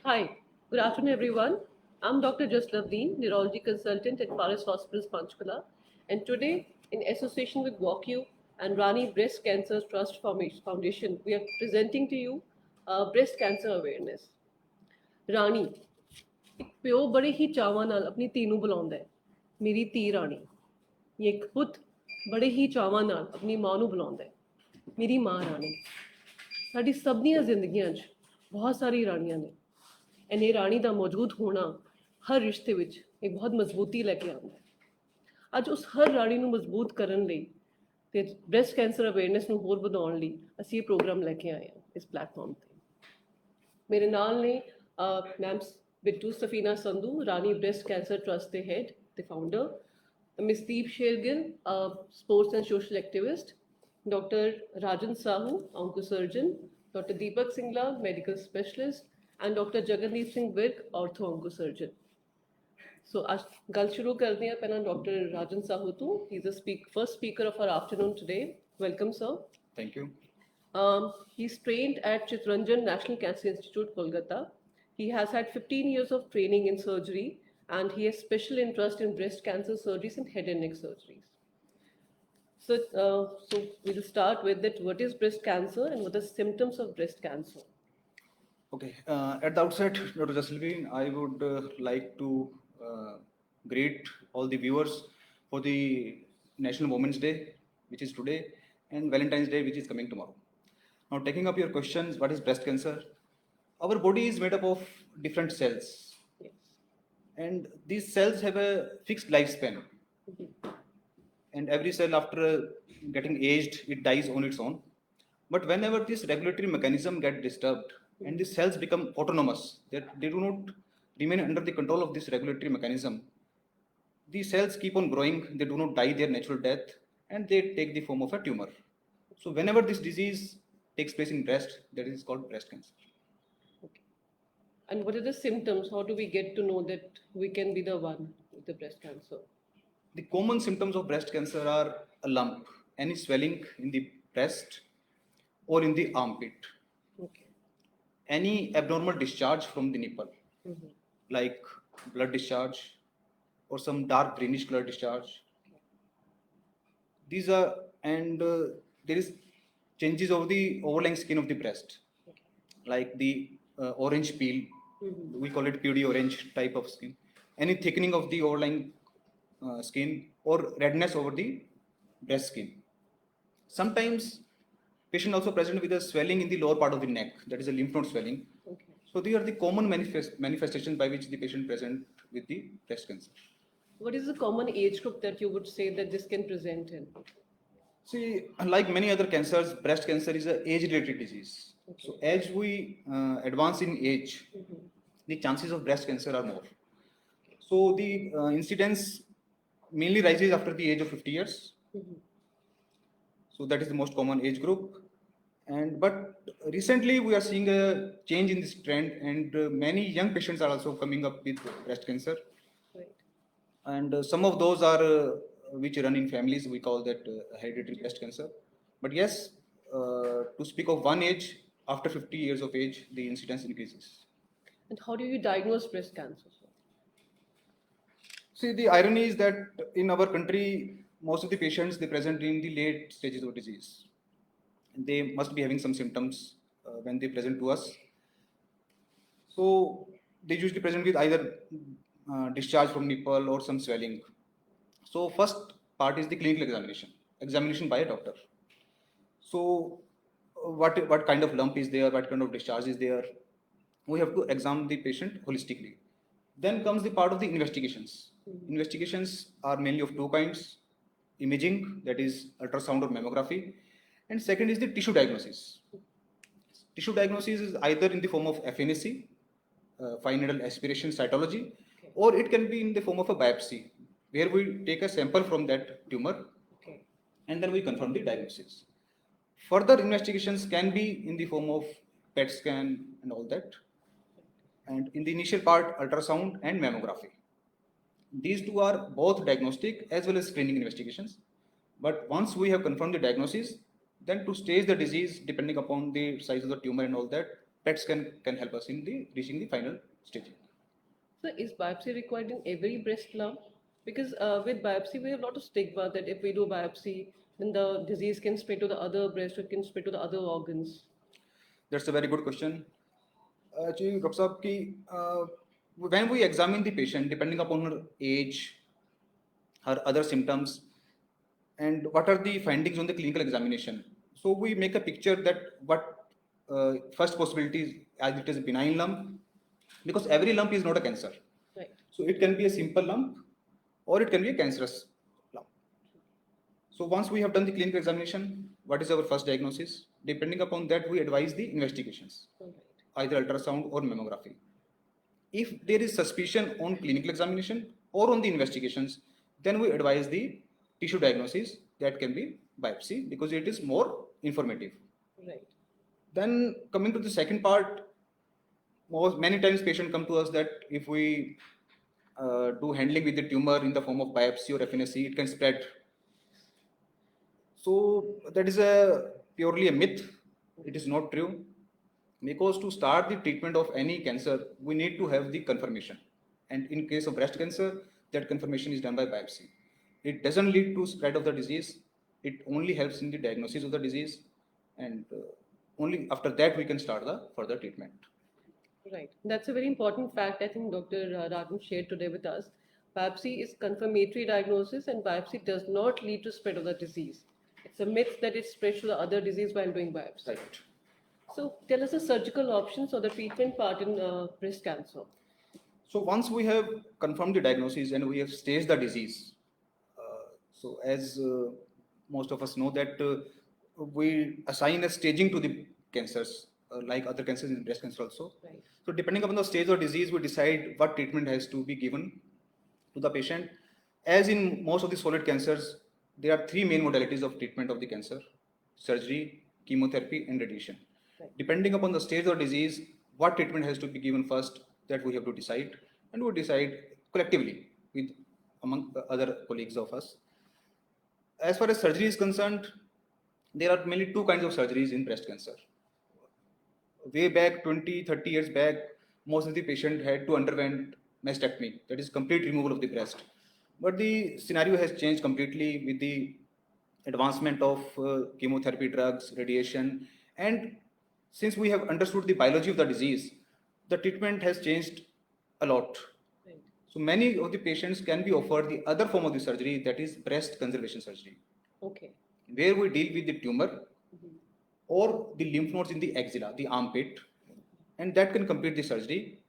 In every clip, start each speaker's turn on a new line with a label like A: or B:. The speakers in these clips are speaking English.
A: Hi, good afternoon, everyone. I'm Dr. Jaslavdeen, neurology consultant at Paris Hospitals, Panchkula, and today, in association with WalkU and Rani Breast Cancer Trust Foundation, we are presenting to you breast cancer awareness. ਰਾਣੀ ਇੱਕ ਪਿਓ ਬੜੇ ਹੀ ਚਾਵਾਂ ਨਾਲ ਆਪਣੀ ਧੀ ਨੂੰ ਬੁਲਾਉਂਦਾ ਹੈ, ਮੇਰੀ ਧੀ ਰਾਣੀ। ਇੱਕ ਪੁੱਤ ਬੜੇ ਹੀ ਚਾਵਾਂ ਨਾਲ ਆਪਣੀ ਮਾਂ ਨੂੰ ਬੁਲਾਉਂਦਾ ਹੈ, ਮੇਰੀ ਮਾਂ ਰਾਣੀ। ਸਾਡੀ ਸਭ ਦੀਆਂ ਜ਼ਿੰਦਗੀਆਂ 'ਚ ਬਹੁਤ ਸਾਰੀ ਰਾਣੀਆਂ ਨੇ। ਇਹ ਰਾਣੀ ਦਾ ਮੌਜੂਦ ਹੋਣਾ ਹਰ ਰਿਸ਼ਤੇ ਵਿੱਚ ਇੱਕ ਬਹੁਤ ਮਜ਼ਬੂਤੀ ਲੈ ਕੇ ਆਉਂਦਾ ਹੈ। ਅੱਜ ਉਸ ਹਰ ਰਾਣੀ ਨੂੰ ਮਜ਼ਬੂਤ ਕਰਨ ਲਈ ਤੇ ਬ੍ਰੈਸਟ ਕੈਂਸਰ ਅਵੇਅਰਨੈਸ ਨੂੰ ਹੋਰ ਵਧਾਉਣ ਲਈ ਅਸੀਂ ਇਹ ਪ੍ਰੋਗਰਾਮ ਲੈ ਕੇ ਆਏ ਹਾਂ ਇਸ ਪਲੇਟਫਾਰਮ ਤੇ। ਮੇਰੇ ਨਾਲ ਨੇ ਮੈਮ ਬਿੱਟੂ ਸਫੀਨਾ ਸੰਧੂ, ਰਾਣੀ ਬ੍ਰੈਸਟ ਕੈਂਸਰ ਟਰਸਟ ਦੇ ਹੈਡ ਤੇ founder, miss Deep Shergill, sports and social activist, Dr. Rajan Sahu, oncosurgeon, Dr. Deepak Singla, medical specialist, and Dr. Jagandeep Singh Virk, ortho-oncosurgeon. So, आज गल शुरू करते हैं पहला Dr. Rajan Sahu to. He's the first speaker of our afternoon today. Welcome, sir.
B: Thank you.
A: He's trained at Chittaranjan National Cancer Institute, Kolkata. He has had 15 years of training in surgery, and he has special interest in breast cancer surgeries and head and neck surgeries. So we'll start with that. What is breast cancer and what are the symptoms of breast cancer?
B: Okay. At the outset, Dr. Jaslavdeen, I would like to greet all the viewers for the National Women's Day, which is today, and Valentine's Day, which is coming tomorrow. Now, taking up your questions, what is breast cancer? Our body is made up of different cells.
A: Yes.
B: And these cells have a fixed lifespan. And every cell, after getting aged, it dies on its own. But whenever this regulatory mechanism gets disturbed and the cells become autonomous, that they do not remain under the control of this regulatory mechanism, the cells keep on growing, they do not die their natural death, and they take the form of a tumor. So whenever this disease takes place in breast, that is called breast cancer.
A: Okay. And what are the symptoms? How do we get to know that we can be the one with the breast cancer?
B: The common symptoms of breast cancer are a lump, any swelling in the breast or in the armpit,
A: Okay.
B: any abnormal discharge from the nipple, like blood discharge or some dark greenish color discharge. These are, and there is changes of the overlying skin of the breast, like the orange peel, we call it PD orange type of skin, any thickening of the overlying skin or redness over the breast skin. Sometimes patient also present with a swelling in the lower part of the neck, that is a lymph node swelling.
A: Okay.
B: So these are the common manifestations by which the patient present with the breast cancer.
A: What is the common age group that you would say that this can present in?
B: See, unlike many other cancers, breast cancer is an age-related disease.
A: Okay.
B: So as we advance in age, the chances of breast cancer are more. So the incidence mainly rises after the age of 50 years. So that is the most common age group. But recently we are seeing a change in this trend, and many young patients are also coming up with breast cancer.
A: Right.
B: And some of those are which run in families. We call that hereditary breast cancer. But yes, to speak of one age, after 50 years of age, the incidence increases.
A: And how do you diagnose breast cancer?
B: See, the irony is that in our country, most of the patients, they present in the late stages of disease. They must be having some symptoms when they present to us. So they usually present with either discharge from nipple or some swelling. So first part is the clinical examination by a doctor. So what kind of lump is there, what kind of discharge is there, we have to examine the patient holistically. Then comes the part of the investigations. Investigations are mainly of two kinds: imaging, that is ultrasound or mammography, and second is the tissue diagnosis. Tissue diagnosis is either in the form of FNAC, fine needle aspiration cytology, or it can be in the form of a biopsy, where we take a sample from that tumor, and then we confirm the diagnosis. Further investigations can be in the form of PET scan and all that, and in the initial part, ultrasound and mammography. These two are both diagnostic as well as screening investigations. But once we have confirmed the diagnosis, then to stage the disease, depending upon the size of the tumor and all that, PET scan can help us in the reaching the final staging.
A: So is biopsy required in every breast lump? Because with biopsy, we have a lot of stigma that if we do biopsy, then the disease can spread to the other breast, or it can spread to the other organs.
B: That's a very good question. Actually, Dr. Saab, when we examine the patient, depending upon her age, her other symptoms, and what are the findings on the clinical examination. So we make a picture that what first possibility is as it is a benign lump, because every lump is not a cancer.
A: Right.
B: So it can be a simple lump or it can be a cancerous lump. So once we have done the clinical examination, what is our first diagnosis? Depending upon that, we advise the investigations,
A: All right.
B: either ultrasound or mammography. If there is suspicion on clinical examination or on the investigations, then we advise the tissue diagnosis, that can be biopsy, because it is more informative.
A: Right.
B: Then coming to the second part, many times patients come to us that if we do handling with the tumor in the form of biopsy or FNAC, it can spread. So that is a purely a myth. It is not true, because to start the treatment of any cancer, we need to have the confirmation. And in case of breast cancer, that confirmation is done by biopsy. It doesn't lead to spread of the disease. It only helps in the diagnosis of the disease, and only after that we can start the further treatment.
A: Right. That's a very important fact I think Dr. Rajan shared today with us. Biopsy is confirmatory diagnosis and biopsy does not lead to spread of the disease. It's a myth that it spreads to the other disease while doing biopsy.
B: Right.
A: So tell us the surgical options or the treatment part in breast cancer.
B: So once we have confirmed the diagnosis and we have staged the disease, so as most of us know that we assign a staging to the cancers, like other cancers in breast cancer also.
A: Right.
B: So depending upon the stage of disease, we decide what treatment has to be given to the patient. As in most of the solid cancers, there are three main modalities of treatment of the cancer: surgery, chemotherapy, and radiation.
A: Right.
B: Depending upon the stage of disease, what treatment has to be given first, that we have to decide, and we decide collectively with among other colleagues of us. As far as surgery is concerned, there are mainly two kinds of surgeries in breast cancer. Way back 20, 30 years back, most of the patient had to underwent mastectomy, that is complete removal of the breast. But the scenario has changed completely with the advancement of chemotherapy drugs, radiation, and since we have understood the biology of the disease, the treatment has changed a lot.
A: Right.
B: So many of the patients can be offered the other form of the surgery, that is breast conservation surgery,
A: Okay.
B: where we deal with the tumor or the lymph nodes in the axilla, the armpit, and that can complete the surgery,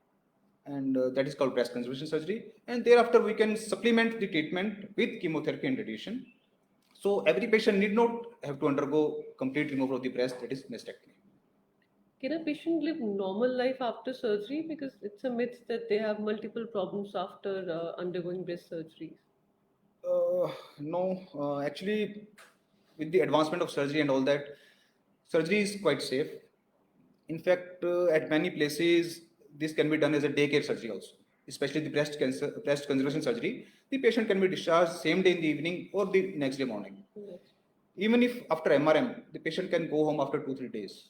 B: and that is called breast conservation surgery. And thereafter, we can supplement the treatment with chemotherapy and radiation. So every patient need not have to undergo complete removal of the breast, that is mastectomy.
A: Can a patient live normal life after surgery? Because it's a myth that they have multiple problems after undergoing breast surgeries.
B: No, actually, with the advancement of surgery and all that, surgery is quite safe. In fact, at many places, this can be done as a daycare surgery also, especially the breast conservation surgery. The patient can be discharged same day in the evening or the next day morning.
A: Yes.
B: Even if after MRM, the patient can go home after 2-3 days,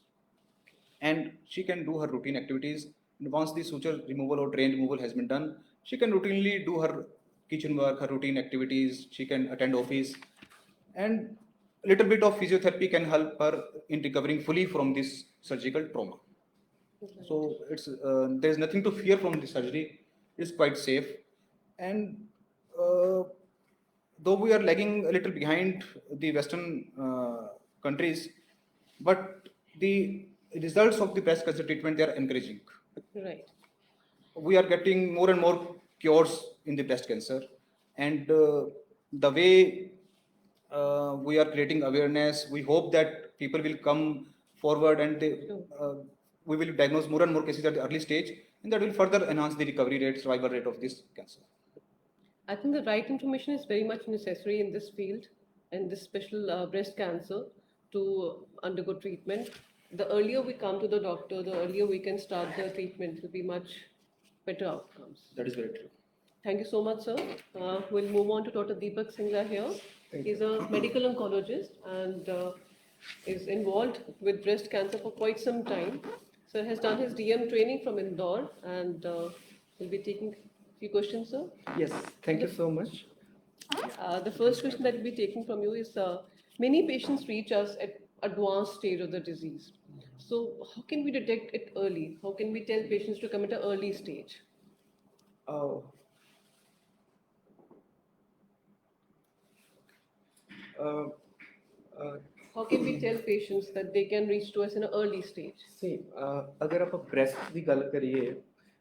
B: and she can do her routine activities. And once the suture removal or drain removal has been done, she can routinely do her kitchen work, her routine activities. She can attend office, and a little bit of physiotherapy can help her in recovering fully from this surgical trauma. So it's there is nothing to fear from the surgery. It's quite safe, and uh, though we are lagging a little behind the Western countries, but the results of the breast cancer treatment, they are encouraging.
A: Right.
B: We are getting more and more cures in the breast cancer, and the way we are creating awareness, we hope that people will come forward, and we will diagnose more and more cases at the early stage, and that will further enhance the recovery rate, survival rate of this cancer.
A: I think the right information is very much necessary in this field and this special breast cancer to undergo treatment. The earlier we come to the doctor, the earlier we can start the treatment, will be much better outcomes.
B: That is very true.
A: Thank you so much, sir. We'll move on to Dr. Deepak Singla here. He's a medical oncologist and is involved with breast cancer for quite some time. Sir has done his DM training from Indore and will be taking a few questions, sir.
C: Yes, thank you so much.
A: The first question that we'll be taking from you is many patients reach us at advanced stage of the disease. So how can we detect it early? How can we tell patients to come at an early stage?
C: Uh, uh, uh,
A: How can we tell patients that they can reach to us in an early stage?
C: see, अगर आप breast ਦੀ ਗੱਲ ਕਰੀਏ,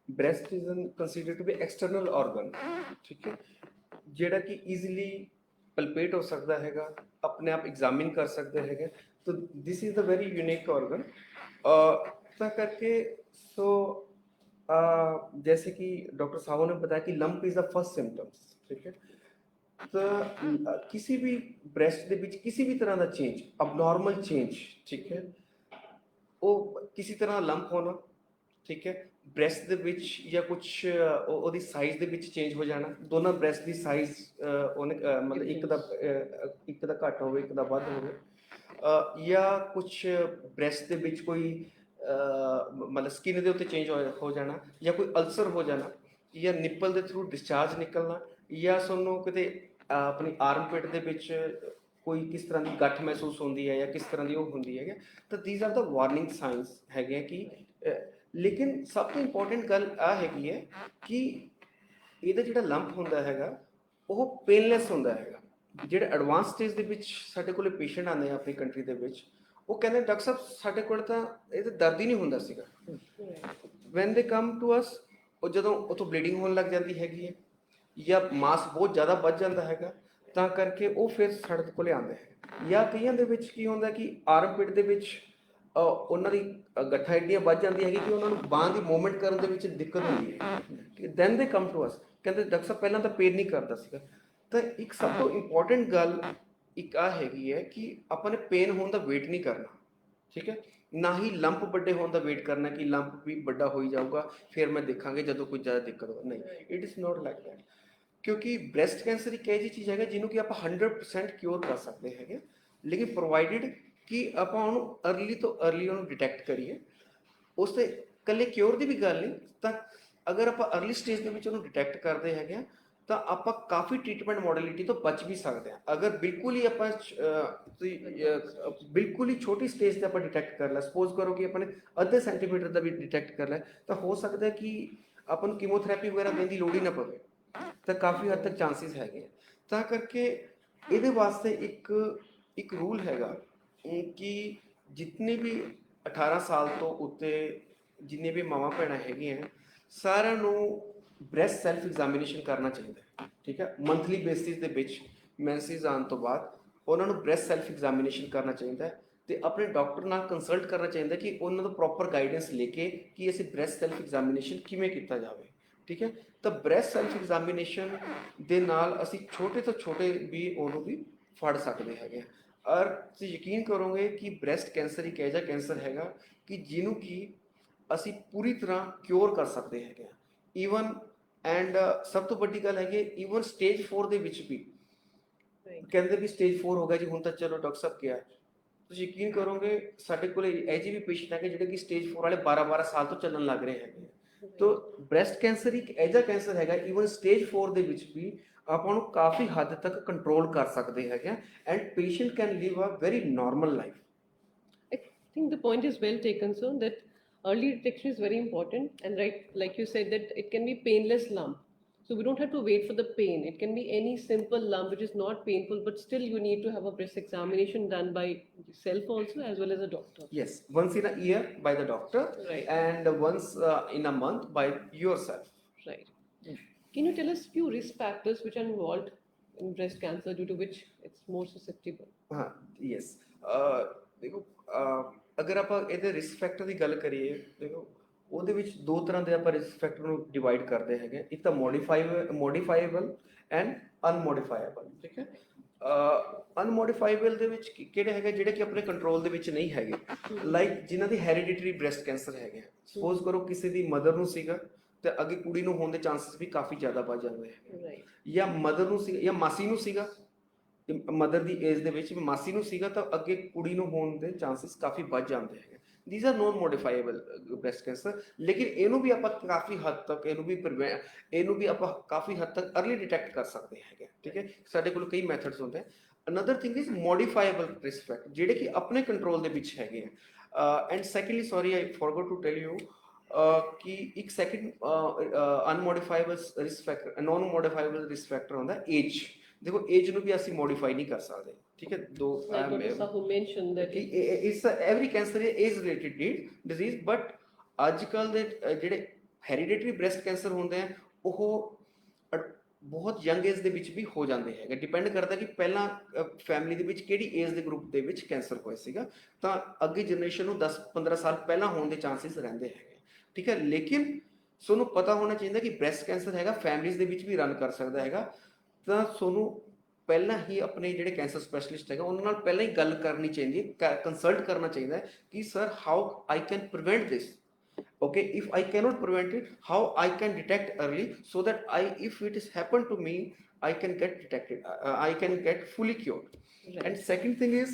C: breast is considered to be external organ, ठीक है, ਜਿਹੜਾ ਕਿ easily palpate ਹੋ ਸਕਦਾ ਹੈਗਾ, ਆਪਣੇ ਆਪ examine ਕਰ ਸਕਦੇ ਹੈਗੇ, तो this is the very unique organ, ਤਾਂ ਕਰਕੇ so जैसे कि डॉक्टर साहू ने बताया कि lump is the first symptoms, ठीक है, ਤਾਂ ਕਿਸੇ ਵੀ ਬ੍ਰੈਸਟ ਦੇ ਵਿੱਚ ਕਿਸੇ ਵੀ ਤਰ੍ਹਾਂ ਦਾ ਚੇਂਜ ਅਬਨੋਰਮਲ ਚੇਂਜ ਠੀਕ ਹੈ ਉਹ ਕਿਸੇ ਤਰ੍ਹਾਂ ਲੰਪ ਹੋਣਾ ਠੀਕ ਹੈ ਬ੍ਰੈਸਟ ਦੇ ਵਿੱਚ ਜਾਂ ਕੁਝ ਉਹਦੀ ਸਾਈਜ਼ ਦੇ ਵਿੱਚ ਚੇਂਜ ਹੋ ਜਾਣਾ ਦੋਨਾਂ ਬ੍ਰੈਸਟ ਦੀ ਸਾਈਜ਼ ਉਹਨੇ ਮਤਲਬ ਇੱਕ ਦਾ ਘੱਟ ਹੋਵੇ ਇੱਕ ਦਾ ਵੱਧ ਹੋਵੇ ਜਾਂ ਕੁਝ ਬ੍ਰੈਸਟ ਦੇ ਵਿੱਚ ਕੋਈ ਮਤਲਬ ਸਕਿਨ ਦੇ ਉੱਤੇ ਚੇਂਜ ਹੋ ਜਾਣਾ ਜਾਂ ਕੋਈ ਅਲਸਰ ਹੋ ਜਾਣਾ ਜਾਂ ਨਿੱਪਲ ਦੇ ਥਰੂ ਡਿਸਚਾਰਜ ਨਿਕਲਣਾ ਜਾਂ ਸਾਨੂੰ ਕਿਤੇ ਆਪਣੀ ਆਰਮ ਪਿਟ ਦੇ ਵਿੱਚ ਕੋਈ ਕਿਸ ਤਰ੍ਹਾਂ ਦੀ ਗੱਠ ਮਹਿਸੂਸ ਹੁੰਦੀ ਹੈ ਜਾਂ ਕਿਸ ਤਰ੍ਹਾਂ ਦੀ ਉਹ ਹੁੰਦੀ ਹੈ ਤਾਂ these are the warning sinus ਹੈਗੇ ਕਿ ਲੇਕਿਨ ਸਭ ਤੋਂ ਇੰਪੋਰਟੈਂਟ ਗੱਲ ਆ ਹੈਗੀ ਹੈ ਕਿ ਇਹਦਾ ਜਿਹੜਾ ਲੰਪ ਹੁੰਦਾ ਹੈਗਾ ਉਹ ਪੇਨਲੈਸ ਹੁੰਦਾ ਹੈਗਾ ਜਿਹੜੇ ਐਡਵਾਂਸ ਸਟੇਜ ਦੇ ਵਿੱਚ ਸਾਡੇ ਕੋਲੇ ਪੇਸ਼ੈਂਟ ਆਉਂਦੇ ਆ ਆਪਣੀ ਕੰਟਰੀ ਦੇ ਵਿੱਚ ਉਹ ਕਹਿੰਦੇ ਡਾਕਟਰ ਸਾਹਿਬ ਸਾਡੇ ਕੋਲ ਤਾਂ ਇਹ ਤਾਂ ਦਰਦ ਹੀ ਨਹੀਂ ਹੁੰਦਾ ਸੀਗਾ ਵੈਨ ਦੇ ਕਮ ਟੂ ਅਸ ਉਹ ਜਦੋਂ ਉੱਥੋਂ ਬਲੀਡਿੰਗ ਹੋਣ ਲੱਗ ਜਾਂਦੀ ਹੈਗੀ ਹੈ ਜਾਂ ਮਾਸ ਬਹੁਤ ਜ਼ਿਆਦਾ ਵੱਧ ਜਾਂਦਾ ਹੈਗਾ ਤਾਂ ਕਰਕੇ ਉਹ ਫਿਰ ਸਾਡੇ ਕੋਲੇ ਆਉਂਦੇ ਹੈ ਜਾਂ ਕਈਆਂ ਦੇ ਵਿੱਚ ਕੀ ਹੁੰਦਾ ਕਿ ਆਰਮ ਪਿਟ ਦੇ ਵਿੱਚ ਉਹਨਾਂ ਦੀ ਗੱਠਾਂ ਐਡੀਆਂ ਵੱਧ ਜਾਂਦੀਆਂ ਹੈਗੀ ਕਿ ਉਹਨਾਂ ਨੂੰ ਬਾਂਹ ਦੀ ਮੂਵਮੈਂਟ ਕਰਨ ਦੇ ਵਿੱਚ ਦਿੱਕਤ ਹੁੰਦੀ ਹੈ ਦੈਨ ਦੇ ਕਮ ਟੂ ਅਸ ਕਹਿੰਦੇ ਡਾਕਟਰ ਸਾਹਿਬ ਪਹਿਲਾਂ ਤਾਂ ਪੇਨ ਨਹੀਂ ਕਰਦਾ ਸੀਗਾ ਤਾਂ ਇੱਕ ਸਭ ਤੋਂ ਇੰਪੋਰਟੈਂਟ ਗੱਲ ਇੱਕ ਆ ਹੈਗੀ ਹੈ ਕਿ ਆਪਾਂ ਨੇ ਪੇਨ ਹੋਣ ਦਾ ਵੇਟ ਨਹੀਂ ਕਰਨਾ ਠੀਕ ਹੈ ਨਾ ਹੀ ਲੰਪ ਵੱਡੇ ਹੋਣ ਦਾ ਵੇਟ ਕਰਨਾ ਕਿ ਲੰਪ ਵੀ ਵੱਡਾ ਹੋਈ ਜਾਊਗਾ ਫਿਰ ਮੈਂ ਦੇਖਾਂਗੇ ਜਦੋਂ ਕੋਈ ਜ਼ਿਆਦਾ ਦਿੱਕਤ ਹੋ ਨਹੀਂ it is not like that ਕਿਉਂਕਿ ਬ੍ਰੈਸਟ ਕੈਂਸਰ ਇੱਕ ਇਹੋ ਜਿਹੀ ਚੀਜ਼ ਹੈਗਾ ਜਿਹਨੂੰ ਕਿ ਆਪਾਂ 100% ਕਿਉਰ ਕਰ ਸਕਦੇ ਹੈਗੇ ਲੇਕਿਨ ਪ੍ਰੋਵਾਈਡਡ ਕਿ ਆਪਾਂ ਉਹਨੂੰ ਅਰਲੀ ਤੋਂ ਅਰਲੀ ਉਹਨੂੰ ਡਿਟੈਕਟ ਕਰੀਏ ਉਸ ਤੇ ਇਕੱਲੇ ਕਿਉਰ ਦੀ ਵੀ ਗੱਲ ਨਹੀਂ ਤਾਂ ਅਗਰ ਆਪਾਂ ਅਰਲੀ ਸਟੇਜ ਦੇ ਵਿੱਚ ਉਹਨੂੰ ਡਿਟੈਕਟ ਕਰਦੇ ਹੈਗੇ ਤਾਂ ਆਪਾਂ ਕਾਫੀ ਟ੍ਰੀਟਮੈਂਟ ਮੋਡਲਿਟੀ ਤੋਂ ਬਚ ਵੀ ਸਕਦੇ ਹਾਂ ਅਗਰ ਬਿਲਕੁਲ ਹੀ ਆਪਾਂ ਬਿਲਕੁਲ ਹੀ ਛੋਟੀ ਸਟੇਜ ਤੇ ਆਪਾਂ ਡਿਟੈਕਟ ਕਰ ਲਿਆ ਸਪੋਜ਼ ਕਰੋ ਕਿ ਆਪਾਂ ਨੇ ਅੱਧੇ ਸੈਂਟੀਮੀਟਰ ਦਾ ਵੀ ਡਿਟੈਕਟ ਕਰ ਲਿਆ ਤਾਂ ਹੋ ਸਕਦਾ ਕਿ ਆਪਾਂ ਨੂੰ ਕੀਮੋਥੈਰੇਪੀ ਵਗੈਰਾ ਦੇਣ ਦੀ ਲੋੜ ਹੀ ਨਾ ਪਵੇ ਤਾਂ ਕਾਫੀ ਹੱਦ ਤੱਕ ਚਾਂਸਿਸ ਹੈਗੇ ਤਾਂ ਕਰਕੇ ਇਹਦੇ ਵਾਸਤੇ ਇੱਕ ਰੂਲ ਹੈਗਾ ਕਿ ਜਿਤਨੇ ਵੀ 18 ਸਾਲ ਤੋਂ ਉੱਤੇ ਜਿੰਨੇ ਵੀ ਮਾਵਾਂ ਭੈਣਾਂ ਹੈਗੀਆਂ ਸਾਰਿਆਂ ਨੂੰ ਬ੍ਰੈਸਟ ਸੈਲਫ ਐਗਜ਼ਾਮੀਨੇਸ਼ਨ ਕਰਨਾ ਚਾਹੀਦਾ ਹੈ ਠੀਕ ਹੈ ਮੰਥਲੀ ਬੇਸਿਸ ਦੇ ਵਿੱਚ ਮੈਂਸਿਸ ਆਉਣ ਤੋਂ ਬਾਅਦ ਉਹਨਾਂ ਨੂੰ ਬ੍ਰੈਸਟ ਸੈਲਫ ਐਗਜ਼ਾਮੀਨੇਸ਼ਨ ਕਰਨਾ ਚਾਹੀਦਾ ਹੈ ਤੇ ਆਪਣੇ ਡਾਕਟਰ ਨਾਲ ਕੰਸਲਟ ਕਰਨਾ ਚਾਹੀਦਾ ਕਿ ਉਹਨਾਂ ਦਾ ਪ੍ਰੋਪਰ ਗਾਈਡੈਂਸ ਲੈ ਕੇ ਕਿ ਅਸੀਂ ਬ੍ਰੈਸਟ ਸੈਲਫ ਐਗਜ਼ਾਮੀਨੇਸ਼ਨ ਕਿਵੇਂ ਕੀਤਾ ਜਾਵੇ ਠੀਕ ਹੈ ਤਾਂ ਬ੍ਰੈਸਟ ਸੈਲਫ ਐਗਜ਼ਾਮੀਨੇਸ਼ਨ ਦੇ ਨਾਲ ਅਸੀਂ ਛੋਟੇ ਤੋਂ ਛੋਟੇ ਵੀ ਉਹਨੂੰ ਵੀ ਫੜ ਸਕਦੇ ਹੈਗੇ ਔਰ ਤੁਸੀਂ ਯਕੀਨ ਕਰੋਗੇ ਕਿ ਬ੍ਰੈਸਟ ਕੈਂਸਰ ਇੱਕ ਐਜਾ ਕੈਂਸਰ ਹੈਗਾ ਕਿ ਜਿਹਨੂੰ ਕਿ ਅਸੀਂ ਪੂਰੀ ਤਰ੍ਹਾਂ ਕਿਉਰ ਕਰ ਸਕਦੇ ਹੈਗੇ ਈਵਨ ਐਂਡ ਸਭ ਤੋਂ ਵੱਡੀ ਗੱਲ ਹੈਗੀ ਈਵਨ ਸਟੇਜ 4 ਦੇ ਵਿੱਚ ਵੀ ਕਹਿੰਦੇ ਵੀ ਸਟੇਜ 4 ਹੋ ਗਿਆ ਜੀ ਹੁਣ ਤਾਂ ਚਲੋ ਡਾਕਟਰ ਸਾਹਿਬ ਕਿਹਾ ਤੁਸੀਂ ਯਕੀਨ ਕਰੋਗੇ ਸਾਡੇ ਕੋਲ ਇਹ ਜਿਹੇ ਵੀ ਪੇਸ਼ੈਂਟ ਹੈਗੇ ਜਿਹੜੇ ਕਿ ਸਟੇਜ 4 ਵਾਲੇ 12 ਸਾਲ ਤੋਂ ਚੱਲਣ ਲੱਗ ਰਹੇ ਹੈਗੇ ਤੋ ਬ੍ਰੈਸਟ ਕੈਂਸਰ ਇੱਕ ਐਜਾ ਕੈਂਸਰ ਹੈਗਾ ਈਵਨ ਸਟੇਜ 4 ਦੇ ਵਿੱਚ ਵੀ ਆਪਾਂ ਨੂੰ ਕਾਫੀ ਹੱਦ ਤੱਕ ਕੰਟਰੋਲ ਕਰ ਸਕਦੇ ਹੈਗੇ and patient can live a very normal life
A: I think the point is well taken, sir, that early detection is very important. And right, like you said, that it can be painless lump. So we don't have to wait for the pain. It can be any simple lump which is not painful, but still you need to have a breast examination done by yourself also as well as a doctor.
C: Yes, once in a year by the doctor,
A: Right.
C: and once in a month by yourself.
A: Right. Can you tell us few risk factors which are involved in breast cancer due to which it's more susceptible?
C: Yes. ਦੇਖੋ ਅਗਰ ਆਪਾਂ ਇਹਦੇ risk factor ਦੀ ਗੱਲ ਕਰੀਏ ਦੇਖੋ ਉਹਦੇ ਵਿੱਚ ਦੋ ਤਰ੍ਹਾਂ ਦੇ ਆਪਾਂ ਰਿਸਕ ਫੈਕਟਰ ਨੂੰ ਡਿਵਾਈਡ ਕਰਦੇ ਹੈਗੇ ਇੱਕ ਤਾਂ ਮੋਡੀਫਾਈਬਲ ਐਂਡ ਅਨਮੋਡੀਫਾਈਬਲ ਠੀਕ ਹੈ ਅਨਮੋਡੀਫਾਈਬਲ ਦੇ ਵਿੱਚ ਕਿਹੜੇ ਹੈਗੇ ਜਿਹੜੇ ਕਿ ਆਪਣੇ ਕੰਟਰੋਲ ਦੇ ਵਿੱਚ ਨਹੀਂ ਹੈਗੇ ਲਾਈਕ ਜਿਨ੍ਹਾਂ ਦੀ ਹੈਰੀਡਿਟਰੀ ਬ੍ਰੈਸਟ ਕੈਂਸਰ ਹੈਗੇ ਸਪੋਜ਼ ਕਰੋ ਕਿਸੇ ਦੀ ਮਦਰ ਨੂੰ ਸੀਗਾ ਤੇ ਅੱਗੇ ਕੁੜੀ ਨੂੰ ਹੋਣ ਦੇ ਚਾਂਸਸ ਵੀ ਕਾਫੀ ਜ਼ਿਆਦਾ ਵੱਧ ਜਾਂਦੇ ਹੈ ਜਾਂ ਮਦਰ ਨੂੰ ਸੀਗਾ ਜਾਂ ਮਾਸੀ ਨੂੰ ਸੀਗਾ ਮਦਰ ਦੀ ਏਜ ਦੇ ਵਿੱਚ ਮਾਸੀ ਨੂੰ ਸੀਗਾ ਤਾਂ ਅੱਗੇ ਕੁੜੀ ਨੂੰ ਹੋਣ ਦੇ ਚਾਂਸਸ ਕਾਫੀ ਵੱਧ ਜਾਂਦੇ ਹੈਗੇ these are non modifiable breast cancer ਲੇਕਿਨ ਇਹਨੂੰ ਵੀ ਆਪਾਂ ਕਾਫੀ ਹੱਦ ਤੱਕ ਇਹਨੂੰ ਵੀ ਆਪਾਂ ਕਾਫੀ ਹੱਦ ਤੱਕ अर्ली डिटेक्ट ਕਰ ਸਕਦੇ ਹੈਗੇ ਠੀਕ ਹੈ ਸਾਡੇ ਕੋਲ ਕਈ ਮੈਥਡਸ ਹੁੰਦੇ ਆ another thing is modifiable risk factor ਜਿਹੜੇ ਕਿ ਆਪਣੇ ਕੰਟਰੋਲ ਦੇ ਵਿੱਚ ਹੈਗੇ ਆ and secondly sorry I forgot to tell you ਕਿ ਇੱਕ second unmodifiable risk factor non modifiable risk factor ਹੁੰਦਾ ਏਜ ਦੇਖੋ ਏਜ ਨੂੰ ਵੀ ਅਸੀਂ ਮੋਡੀਫਾਈ ਨਹੀਂ ਕਰ ਸਕਦੇ ਠੀਕ ਹੈ ਦੋ
A: Like Dr. Sahu mentioned that
C: it's every cancer is age related disease but ਅੱਜ ਕੱਲ ਦੇ ਜਿਹੜੇ ਹੈਰੀਡੇਟਰੀ ਬ੍ਰੈਸਟ ਕੈਂਸਰ ਹੁੰਦੇ ਆ ਉਹ ਬਹੁਤ ਯੰਗ ਏਜ ਦੇ ਵਿੱਚ ਵੀ ਹੋ ਜਾਂਦੇ ਹੈਗੇ ਡਿਪੈਂਡ ਕਰਦਾ ਕਿ ਪਹਿਲਾਂ ਫੈਮਿਲੀ ਦੇ ਵਿੱਚ ਕਿਹੜੀ ਏਜ ਦੇ ਗਰੁੱਪ ਦੇ ਵਿੱਚ ਕੈਂਸਰ ਹੋਇਆ ਸੀਗਾ ਤਾਂ ਅੱਗੇ ਜਨਰੇਸ਼ਨ ਨੂੰ 10-15 ਸਾਲ ਪਹਿਲਾਂ ਹੋਣ ਦੇ ਚਾਂਸਸ ਰਹਿੰਦੇ ਹੈਗੇ ਠੀਕ ਹੈ ਲੇਕਿਨ ਤੁਹਾਨੂੰ ਪਤਾ ਹੋਣਾ ਚਾਹੀਦਾ ਕਿ ਬ੍ਰੈਸਟ ਕੈਂਸਰ ਹੈਗਾ ਫੈਮਿਲੀਜ਼ ਦੇ ਵਿੱਚ ਵੀ ਰਨ ਕਰ ਸਕਦਾ ਹੈਗਾ ਤਾਂ ਤੁਹਾਨੂੰ ਪਹਿਲਾਂ ਹੀ ਆਪਣੇ ਜਿਹੜੇ ਕੈਂਸਰ ਸਪੈਸ਼ਲਿਸਟ ਹੈਗਾ ਉਹਨਾਂ ਨਾਲ ਪਹਿਲਾਂ ਹੀ ਗੱਲ ਕਰਨੀ ਚਾਹੀਦੀ ਹੈ ਕੰਸਲਟ ਕਰਨਾ ਚਾਹੀਦਾ ਹੈ ਕਿ sir how I can prevent this okay if I cannot prevent it how I can detect early so that if it is happened to me I can get detected I can get fully cured
A: Right.
C: and second thing is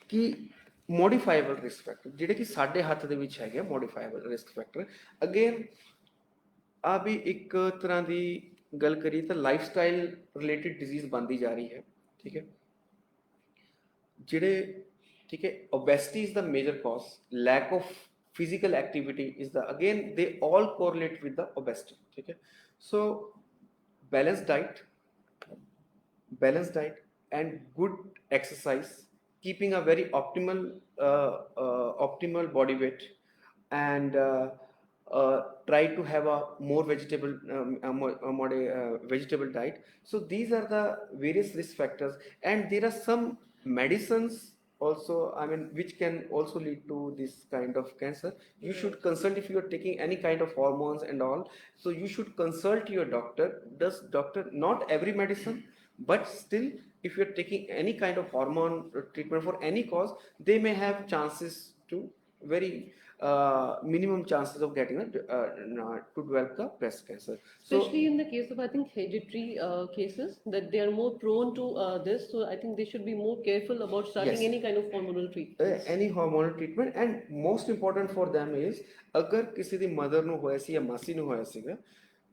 C: कि modifiable risk factor ਜਿਹੜੇ ਕਿ ਸਾਡੇ ਹੱਥ ਦੇ ਵਿੱਚ ਹੈਗੇ modifiable risk factor again ਆ ਵੀ ਇੱਕ ਤਰ੍ਹਾਂ ਦੀ ਗੱਲ ਕਰੀਏ ਤਾਂ ਲਾਈਫਸਟਾਈਲ ਰਿਲੇਟਡ ਡਿਜ਼ੀਜ਼ ਬਣਦੀ ਜਾ ਰਹੀ ਹੈ ਠੀਕ ਹੈ ਜਿਹੜੇ ਠੀਕ ਹੈ obesity is the major cause lack of physical activity is the again they all correlate with the obesity okay so balanced diet and good exercise keeping a very optimal body weight and try to have a more vegetable diet so these are the various risk factors and there are some medicines also I mean which can also lead to this kind of cancer you should consult if you are taking any kind of hormones and all so you should consult your doctor does doctor not every medicine but still if you are taking any kind of hormone treatment for any cause they may have chances to very minimum chances of getting to develop the breast cancer
A: especially in the case of I think hereditary cases that they are more prone to this so I think they should be more careful about starting
C: Yes.
A: any kind of hormonal treatment
C: any hormonal treatment and most important for them is ਅਗਰ ਕਿਸੇ ਦੀ mother ਨੂੰ ਹੋਇਆ ਸੀ ਜਾਂ ਮਾਸੀ ਨੂੰ ਹੋਇਆ ਸੀਗਾ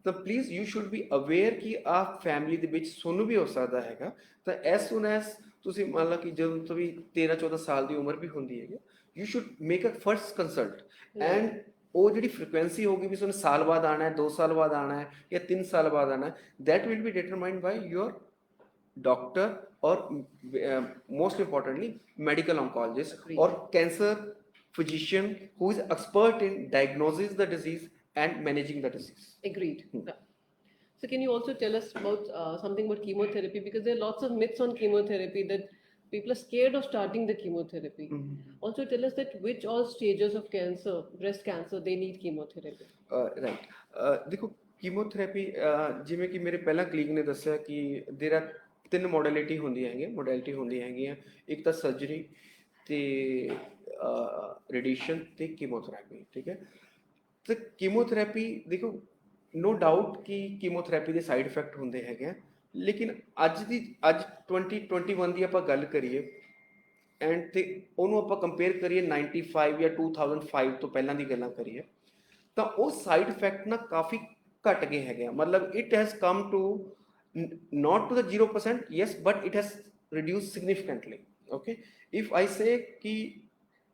C: ਤਾਂ please you should be aware ਕਿ ਆ ਫੈਮਿਲੀ ਦੇ ਵਿੱਚ ਤੁਹਾਨੂੰ ਵੀ ਹੋ ਸਕਦਾ ਹੈਗਾ ਤਾਂ ਐਸ ਸੂਨ ਐਸ ਤੁਸੀਂ ਮੰਨ ਲਓ ਕਿ ਜਦੋਂ ਤੋਂ ਵੀ 13-14 ਸਾਲ ਦੀ ਉਮਰ ਵੀ ਹੁੰਦੀ ਹੈਗੀ you should make a first consult and ਉਹ ਜਿਹੜੀ ਫ੍ਰੀਕੁਐਂਸੀ ਹੋਗੀ ਵੀ ਤੁਹਾਨੂੰ ਸਾਲ ਬਾਅਦ ਆਣਾ ਹੈ 2 ਸਾਲ ਬਾਅਦ ਆਣਾ ਹੈ ਜਾਂ 3 ਸਾਲ ਬਾਅਦ ਆਣਾ ਹੈ that will be determined by your doctor or most importantly medical oncologist or cancer physician who is expert in diagnosing the disease and managing the disease
A: agreed Yeah. So can you also tell us about something about chemotherapy because there are lots of myths on chemotherapy that people are scared of starting the chemotherapy. Also tell us that which all stages of cancer, breast cancer, they need chemotherapy.
C: Right. ਦੇਖੋ chemotherapy ਜਿਵੇਂ ਕਿ ਮੇਰੇ ਪਹਿਲਾਂ colleague ਨੇ ਦੱਸਿਆ ਕਿ ਦੇਰ R 3 ਮੋਡੈਲਿਟੀ ਹੁੰਦੀਆਂ ਹੈਗੀਆਂ ਇੱਕ ਤਾਂ ਸਰਜਰੀ ਤੇ ਰੇਡੀਏਸ਼ਨ ਤੇ ਕੀਮੋਥੈਰੇਪੀ ਠੀਕ ਹੈ ਤੇ ਕੀਮੋਥੈਰੇਪੀ ਦੇਖੋ ਨੋ ਡਾਊਟ ਕਿ ਕੀਮੋਥੈਰੇਪੀ ਦੇ ਸਾਈਡ ਇਫੈਕਟ ਹੁੰਦੇ ਹੈਗੇ ਲੇਕਿਨ ਅੱਜ 2021 ਦੀ ਆਪਾਂ ਗੱਲ ਕਰੀਏ ਐਂਡ ਤੇ ਉਹਨੂੰ ਆਪਾਂ ਕੰਪੇਅਰ ਕਰੀਏ 95 ਜਾਂ 2005 ਤੋਂ ਪਹਿਲਾਂ ਦੀ ਗੱਲਾਂ ਕਰੀਏ ਤਾਂ ਉਹ ਸਾਈਡ ਇਫੈਕਟ ਨਾ ਕਾਫੀ ਘਟ ਗਏ ਹੈਗੇ ਆ ਮਤਲਬ it has come to not to the 0% yes but it has reduced significantly okay if I say कि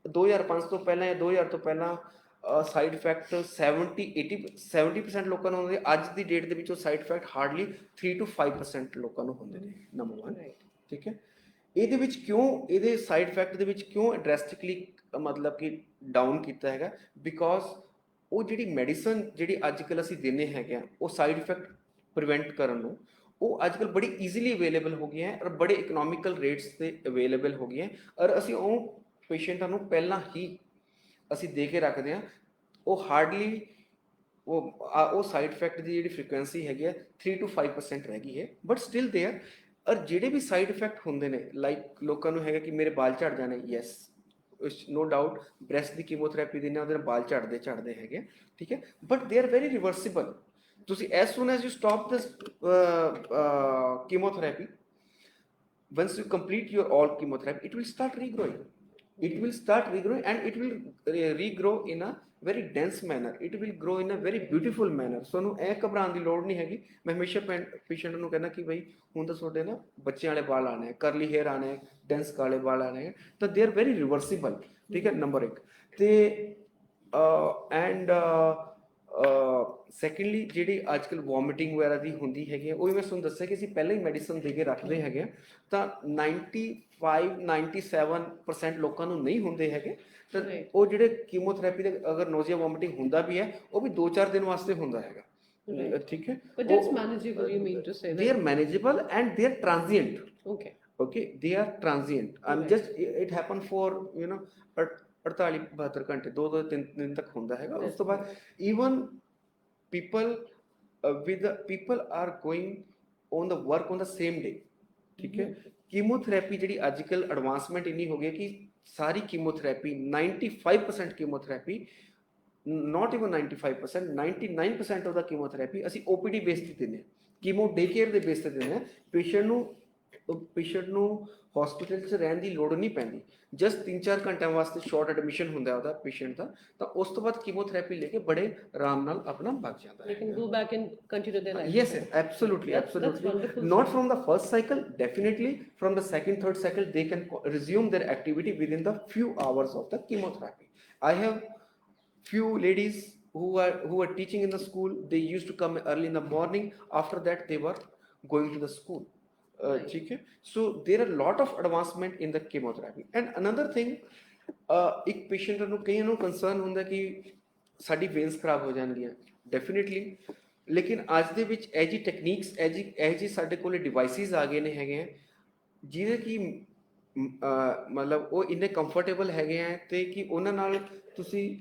C: 2005 ਤੋਂ ਪਹਿਲਾਂ ਜਾਂ 2000 ਤੋਂ ਪਹਿਲਾਂ ਸਾਈਡ ਇਫੈਕਟ 70% ਲੋਕਾਂ ਨੂੰ ਹੁੰਦੇ ਅੱਜ ਦੀ ਡੇਟ ਦੇ ਵਿੱਚ ਉਹ ਸਾਈਡ ਇਫੈਕਟ ਹਾਰਡਲੀ 3 to 5% ਲੋਕਾਂ ਨੂੰ ਹੁੰਦੇ ਨੇ ਨੰਬਰ 1 ਠੀਕ ਹੈ ਇਹਦੇ ਵਿੱਚ ਕਿਉਂ ਇਹਦੇ ਸਾਈਡ ਇਫੈਕਟ ਦੇ ਵਿੱਚ ਕਿਉਂ ਡਰੈਸਟਿਕਲੀ ਮਤਲਬ ਕਿ ਡਾਊਨ ਕੀਤਾ ਹੈਗਾ ਬਿਕੋਜ਼ ਉਹ ਜਿਹੜੀ ਮੈਡੀਸਨ ਜਿਹੜੀ ਅੱਜ ਕੱਲ੍ਹ ਅਸੀਂ ਦਿੰਦੇ ਹੈਗੇ ਆ ਉਹ ਸਾਈਡ ਇਫੈਕਟ ਪ੍ਰੀਵੈਂਟ ਕਰਨ ਨੂੰ ਉਹ ਅੱਜ ਕੱਲ੍ਹ ਬੜੀ ਈਜ਼ੀਲੀ ਅਵੇਲੇਬਲ ਹੋ ਗਈਆਂ ਔਰ ਬੜੇ ਇਕਨੋਮਿਕਲ ਰੇਟਸ 'ਤੇ ਅਵੇਲੇਬਲ ਹੋ ਗਈਆਂ ਔਰ ਅਸੀਂ ਉਹ ਪੇਸ਼ੈਂਟਾਂ ਨੂੰ ਪਹਿਲਾਂ ਹੀ ਅਸੀਂ ਦੇ ਕੇ ਰੱਖਦੇ ਹਾਂ ਉਹ ਹਾਰਡਲੀ ਉਹ ਸਾਈਡ ਇਫੈਕਟ ਦੀ ਜਿਹੜੀ ਫ੍ਰੀਕੁਐਂਸੀ ਹੈਗੀ ਹੈ 3 to 5% ਰਹਿ ਗਈ ਹੈ ਬਟ ਸਟਿਲ ਦੇਅਰ ਔਰ ਜਿਹੜੇ ਵੀ ਸਾਈਡ ਇਫੈਕਟ ਹੁੰਦੇ ਨੇ ਲਾਈਕ ਲੋਕਾਂ ਨੂੰ ਹੈਗਾ ਕਿ ਮੇਰੇ ਬਾਲ ਝੜ ਜਾਣੇ ਯੈਸ ਨੋ ਡਾਊਟ ਬ੍ਰੈਸਟ ਦੀ ਕੀਮੋਥੈਰੇਪੀ ਦੇ ਨਾਲ ਉਹਦੇ ਨਾਲ ਬਾਲ ਝੜਦੇ ਹੈਗੇ ਠੀਕ ਹੈ but they are very reversible ਤੁਸੀਂ as soon as you stop this chemotherapy once you complete your all chemotherapy it will start regrowing it will start regrowing, and it will regrow in a very dense manner. It will grow in a very beautiful manner. So ਨੂੰ ਇਹ ਘਬਰਾਉਣ ਦੀ ਲੋੜ ਨਹੀਂ ਹੈਗੀ। ਮੈਂ ਹਮੇਸ਼ਾ patient ਨੂੰ ਕਹਿੰਦਾ ਕਿ ਬਈ ਹੁਣ ਤਾਂ ਤੁਹਾਡੇ ਨਾ ਬੱਚਿਆਂ ਵਾਲੇ ਵਾਲ ਆਣੇ, ਕਰਲੀ ਹੇਅਰ ਆਣੇ, ਡੈਂਸ ਕਾਲੇ ਵਾਲ ਆਣੇ, ਤਾਂ ਦੇ ਆਰ ਵੈਰੀ ਰਿਵਰਸੀਬਲ, ਠੀਕ ਹੈ, ਨੰਬਰ 1। ਤੇ ਐਂਡ ਸੈਕੰਡਲੀ ਜਿਹੜੀ ਅੱਜ ਕੱਲ੍ਹ ਵੋਮਿਟਿੰਗ ਵਗੈਰਾ ਦੀ ਹੁੰਦੀ ਹੈਗੀ ਆ, ਉਹ ਵੀ ਮੈਂ ਤੁਹਾਨੂੰ ਦੱਸਿਆ ਕਿ ਅਸੀਂ ਪਹਿਲਾਂ ਹੀ ਮੈਡੀਸਨ ਦੇ ਕੇ ਰੱਖਦੇ ਹੈਗੇ ਆ, ਤਾਂ 95-97% ਲੋਕਾਂ ਨੂੰ ਨਹੀਂ ਹੁੰਦੇ ਹੈਗੇ। ਤਾਂ ਉਹ ਜਿਹੜੇ ਕੀਮੋਥੈਰੇਪੀ ਦੇ ਅਗਰ ਨੋਜ਼ੀਆ ਵੋਮਿਟਿੰਗ ਹੁੰਦਾ ਵੀ ਹੈ, ਉਹ ਵੀ 2-4 ਦਿਨ ਵਾਸਤੇ ਹੁੰਦਾ ਹੈਗਾ, ਠੀਕ ਹੈ।
A: But that's manageable, you mean to say that?
C: They are manageable and they are transient.
A: Okay.
C: Okay, they are transient. I'm just it happened for 48-72 ਘੰਟੇ, 2-3 ਦਿਨ ਤੱਕ ਹੁੰਦਾ ਹੈਗਾ। ਉਸ ਤੋਂ ਬਾਅਦ even people are going on the work on the same day, ਠੀਕ ਹੈ। ਕੀਮੋਥੈਰੇਪੀ ਜਿਹੜੀ ਅੱਜ ਕੱਲ੍ਹ ਐਡਵਾਂਸਮੈਂਟ ਇੰਨੀ ਹੋ ਗਈ ਕਿ ਸਾਰੀ chemotherapy 95% chemotherapy, not even 95%, 99% of the chemotherapy ਅਸੀਂ OPD ਬੇਸ ਤੇ ਦਿੰਦੇ ਹਾਂ, ਕੀਮੋ ਡੇ ਕੇਅਰ ਦੇ ਬੇਸ ਤੇ ਦਿੰਦੇ ਹਾਂ। ਪੇਸ਼ੈਂਟ ਨੂੰ ਹਸਪੀਟਲ 'ਚ ਰਹਿਣ ਦੀ ਲੋੜ ਨਹੀਂ ਪੈਂਦੀ, ਜਸਟ 3-4 ਘੰਟਿਆਂ ਵਾਸਤੇ ਸ਼ਾਰਟ ਐਡਮਿਸ਼ਨ ਹੁੰਦਾ ਉਹਦਾ ਪੇਸ਼ੈਂਟ ਦਾ, ਤਾਂ ਉਸ ਤੋਂ ਬਾਅਦ ਕੀਮੋਥੈਰੇਪੀ ਲੈ ਕੇ ਬੜੇ ਆਰਾਮ ਨਾਲ ਆਪਣਾ ਬਚ ਜਾਂਦਾ
A: They
C: ਹੈ।
A: can go back and continue their life.
C: Yes, absolutely,
A: That's
C: absolutely.
A: wonderful.
C: Not from the first cycle, definitely from the second, third cycle, they can resume their activity within the few hours of the chemotherapy. I have few ladies who are teaching in the school. They used to come early in the morning. After that, they were going to the school. ठीक है। So there are lot of advancement in the chemotherapy. And another thing, ਇੱਕ patient ਨੂੰ ਕਈਆਂ ਨੂੰ concern ਹੁੰਦਾ ਕਿ ਸਾਡੀ veins ਖਰਾਬ ਹੋ ਜਾਣਗੀਆਂ, ਡੈਫੀਨੇਟਲੀ, ਲੇਕਿਨ ਅੱਜ ਦੇ ਵਿੱਚ ਇਹ ਜੀ ਟੈਕਨੀਕਸ, ਇਹ ਜੀ ਸਾਡੇ ਕੋਲ ਡਿਵਾਈਸਿਸ ਆ ਗਏ ਨੇ ਹੈਗੇ ਆ, ਜਿਹਦੇ ਕਿ ਮਤਲਬ ਉਹ ਇੰਨੇ ਕੰਫਰਟੇਬਲ ਹੈਗੇ ਆ, ਤੇ ਕਿ ਉਹਨਾਂ ਨਾਲ ਤੁਸੀਂ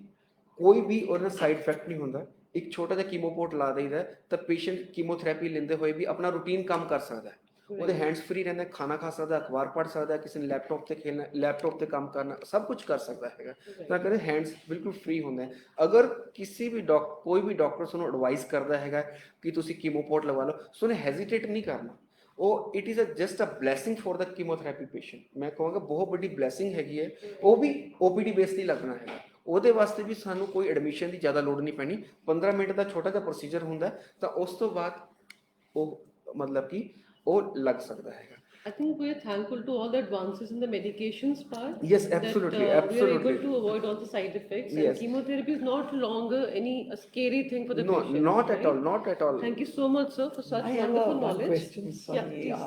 C: ਕੋਈ ਵੀ ਉਹਨਾਂ ਸਾਈਡ ਇਫੈਕਟ ਨਹੀਂ ਹੁੰਦਾ। ਇੱਕ ਛੋਟਾ ਜਿਹਾ ਕੀਮੋਪੋਰਟ ਲਾ ਦੇਈਦਾ ਤਾਂ ਪੇਸ਼ੈਂਟ ਕੀਮੋਥੈਰੇਪੀ ਲੈਂਦੇ ਹੋਏ ਵੀ ਆਪਣਾ ਰੂਟੀਨ ਕੰਮ ਕਰ ਸਕਦਾ ਹੈ, ਉਹਦੇ ਹੈਂਡਸ ਫ੍ਰੀ ਰਹਿੰਦਾ, ਖਾਣਾ ਖਾ ਸਕਦਾ, ਅਖਬਾਰ ਪੜ੍ਹ ਸਕਦਾ, ਕਿਸੇ ਨੇ ਲੈਪਟਾਪ ਤੇ ਖੇਲਣਾ, ਲੈਪਟਾਪ ਤੇ ਕੰਮ ਕਰਨਾ, ਸਭ ਕੁਝ ਕਰ ਸਕਦਾ ਹੈਗਾ। ਤਾਂ ਕਦੇ ਹੈਂਡਸ ਬਿਲਕੁਲ ਫ੍ਰੀ ਹੁੰਦੇ। ਅਗਰ ਕਿਸੇ ਵੀ ਕੋਈ ਵੀ ਡਾਕਟਰ ਤੁਹਾਨੂੰ ਐਡਵਾਈਸ ਕਰਦਾ ਹੈਗਾ ਕਿ ਤੁਸੀਂ ਕੀਮੋਪੋਰਟ ਲਗਾ ਲਓ, ਸੋ ਉਹਨੇ ਹੈਜ਼ੀਟੇਟ ਨਹੀਂ ਕਰਨਾ। ਉਹ it is just a blessing for the chemotherapy patient. ਮੈਂ ਕਹਾਂਗਾ ਬਹੁਤ ਵੱਡੀ ਬਲੈਸਿੰਗ ਹੈਗੀ ਹੈ। ਉਹ ਵੀ OPD ਬੇਸ ਤੇ ਲੱਗਣਾ ਹੈਗਾ, ਉਹਦੇ ਵਾਸਤੇ ਵੀ ਸਾਨੂੰ ਕੋਈ ਐਡਮਿਸ਼ਨ ਦੀ ਜ਼ਿਆਦਾ ਲੋੜ ਨਹੀਂ ਪੈਣੀ। 15 ਮਿੰਟ ਦਾ ਛੋਟਾ ਜਿਹਾ ਪ੍ਰੋਸੀਜਰ ਹੁੰਦਾ, ਤਾਂ ਉਸ ਤੋਂ ਬਾਅਦ ਉਹ ਮਤਲਬ ਕਿ ਉਹ ਲੱਗ ਸਕਦਾ ਹੈਗਾ।
A: I think we are thankful to all the advances in the medications part.
C: Yes, absolutely,
A: that,
C: absolutely.
A: We are able to avoid all the side effects.
C: Yes.
A: And chemotherapy is not longer a scary thing for the
C: No,
A: patient.
C: not at
A: right?
C: all, not at all.
A: Thank you so much, sir, for such
D: I have
A: wonderful
D: one
A: knowledge.
D: question. Sorry,
A: please.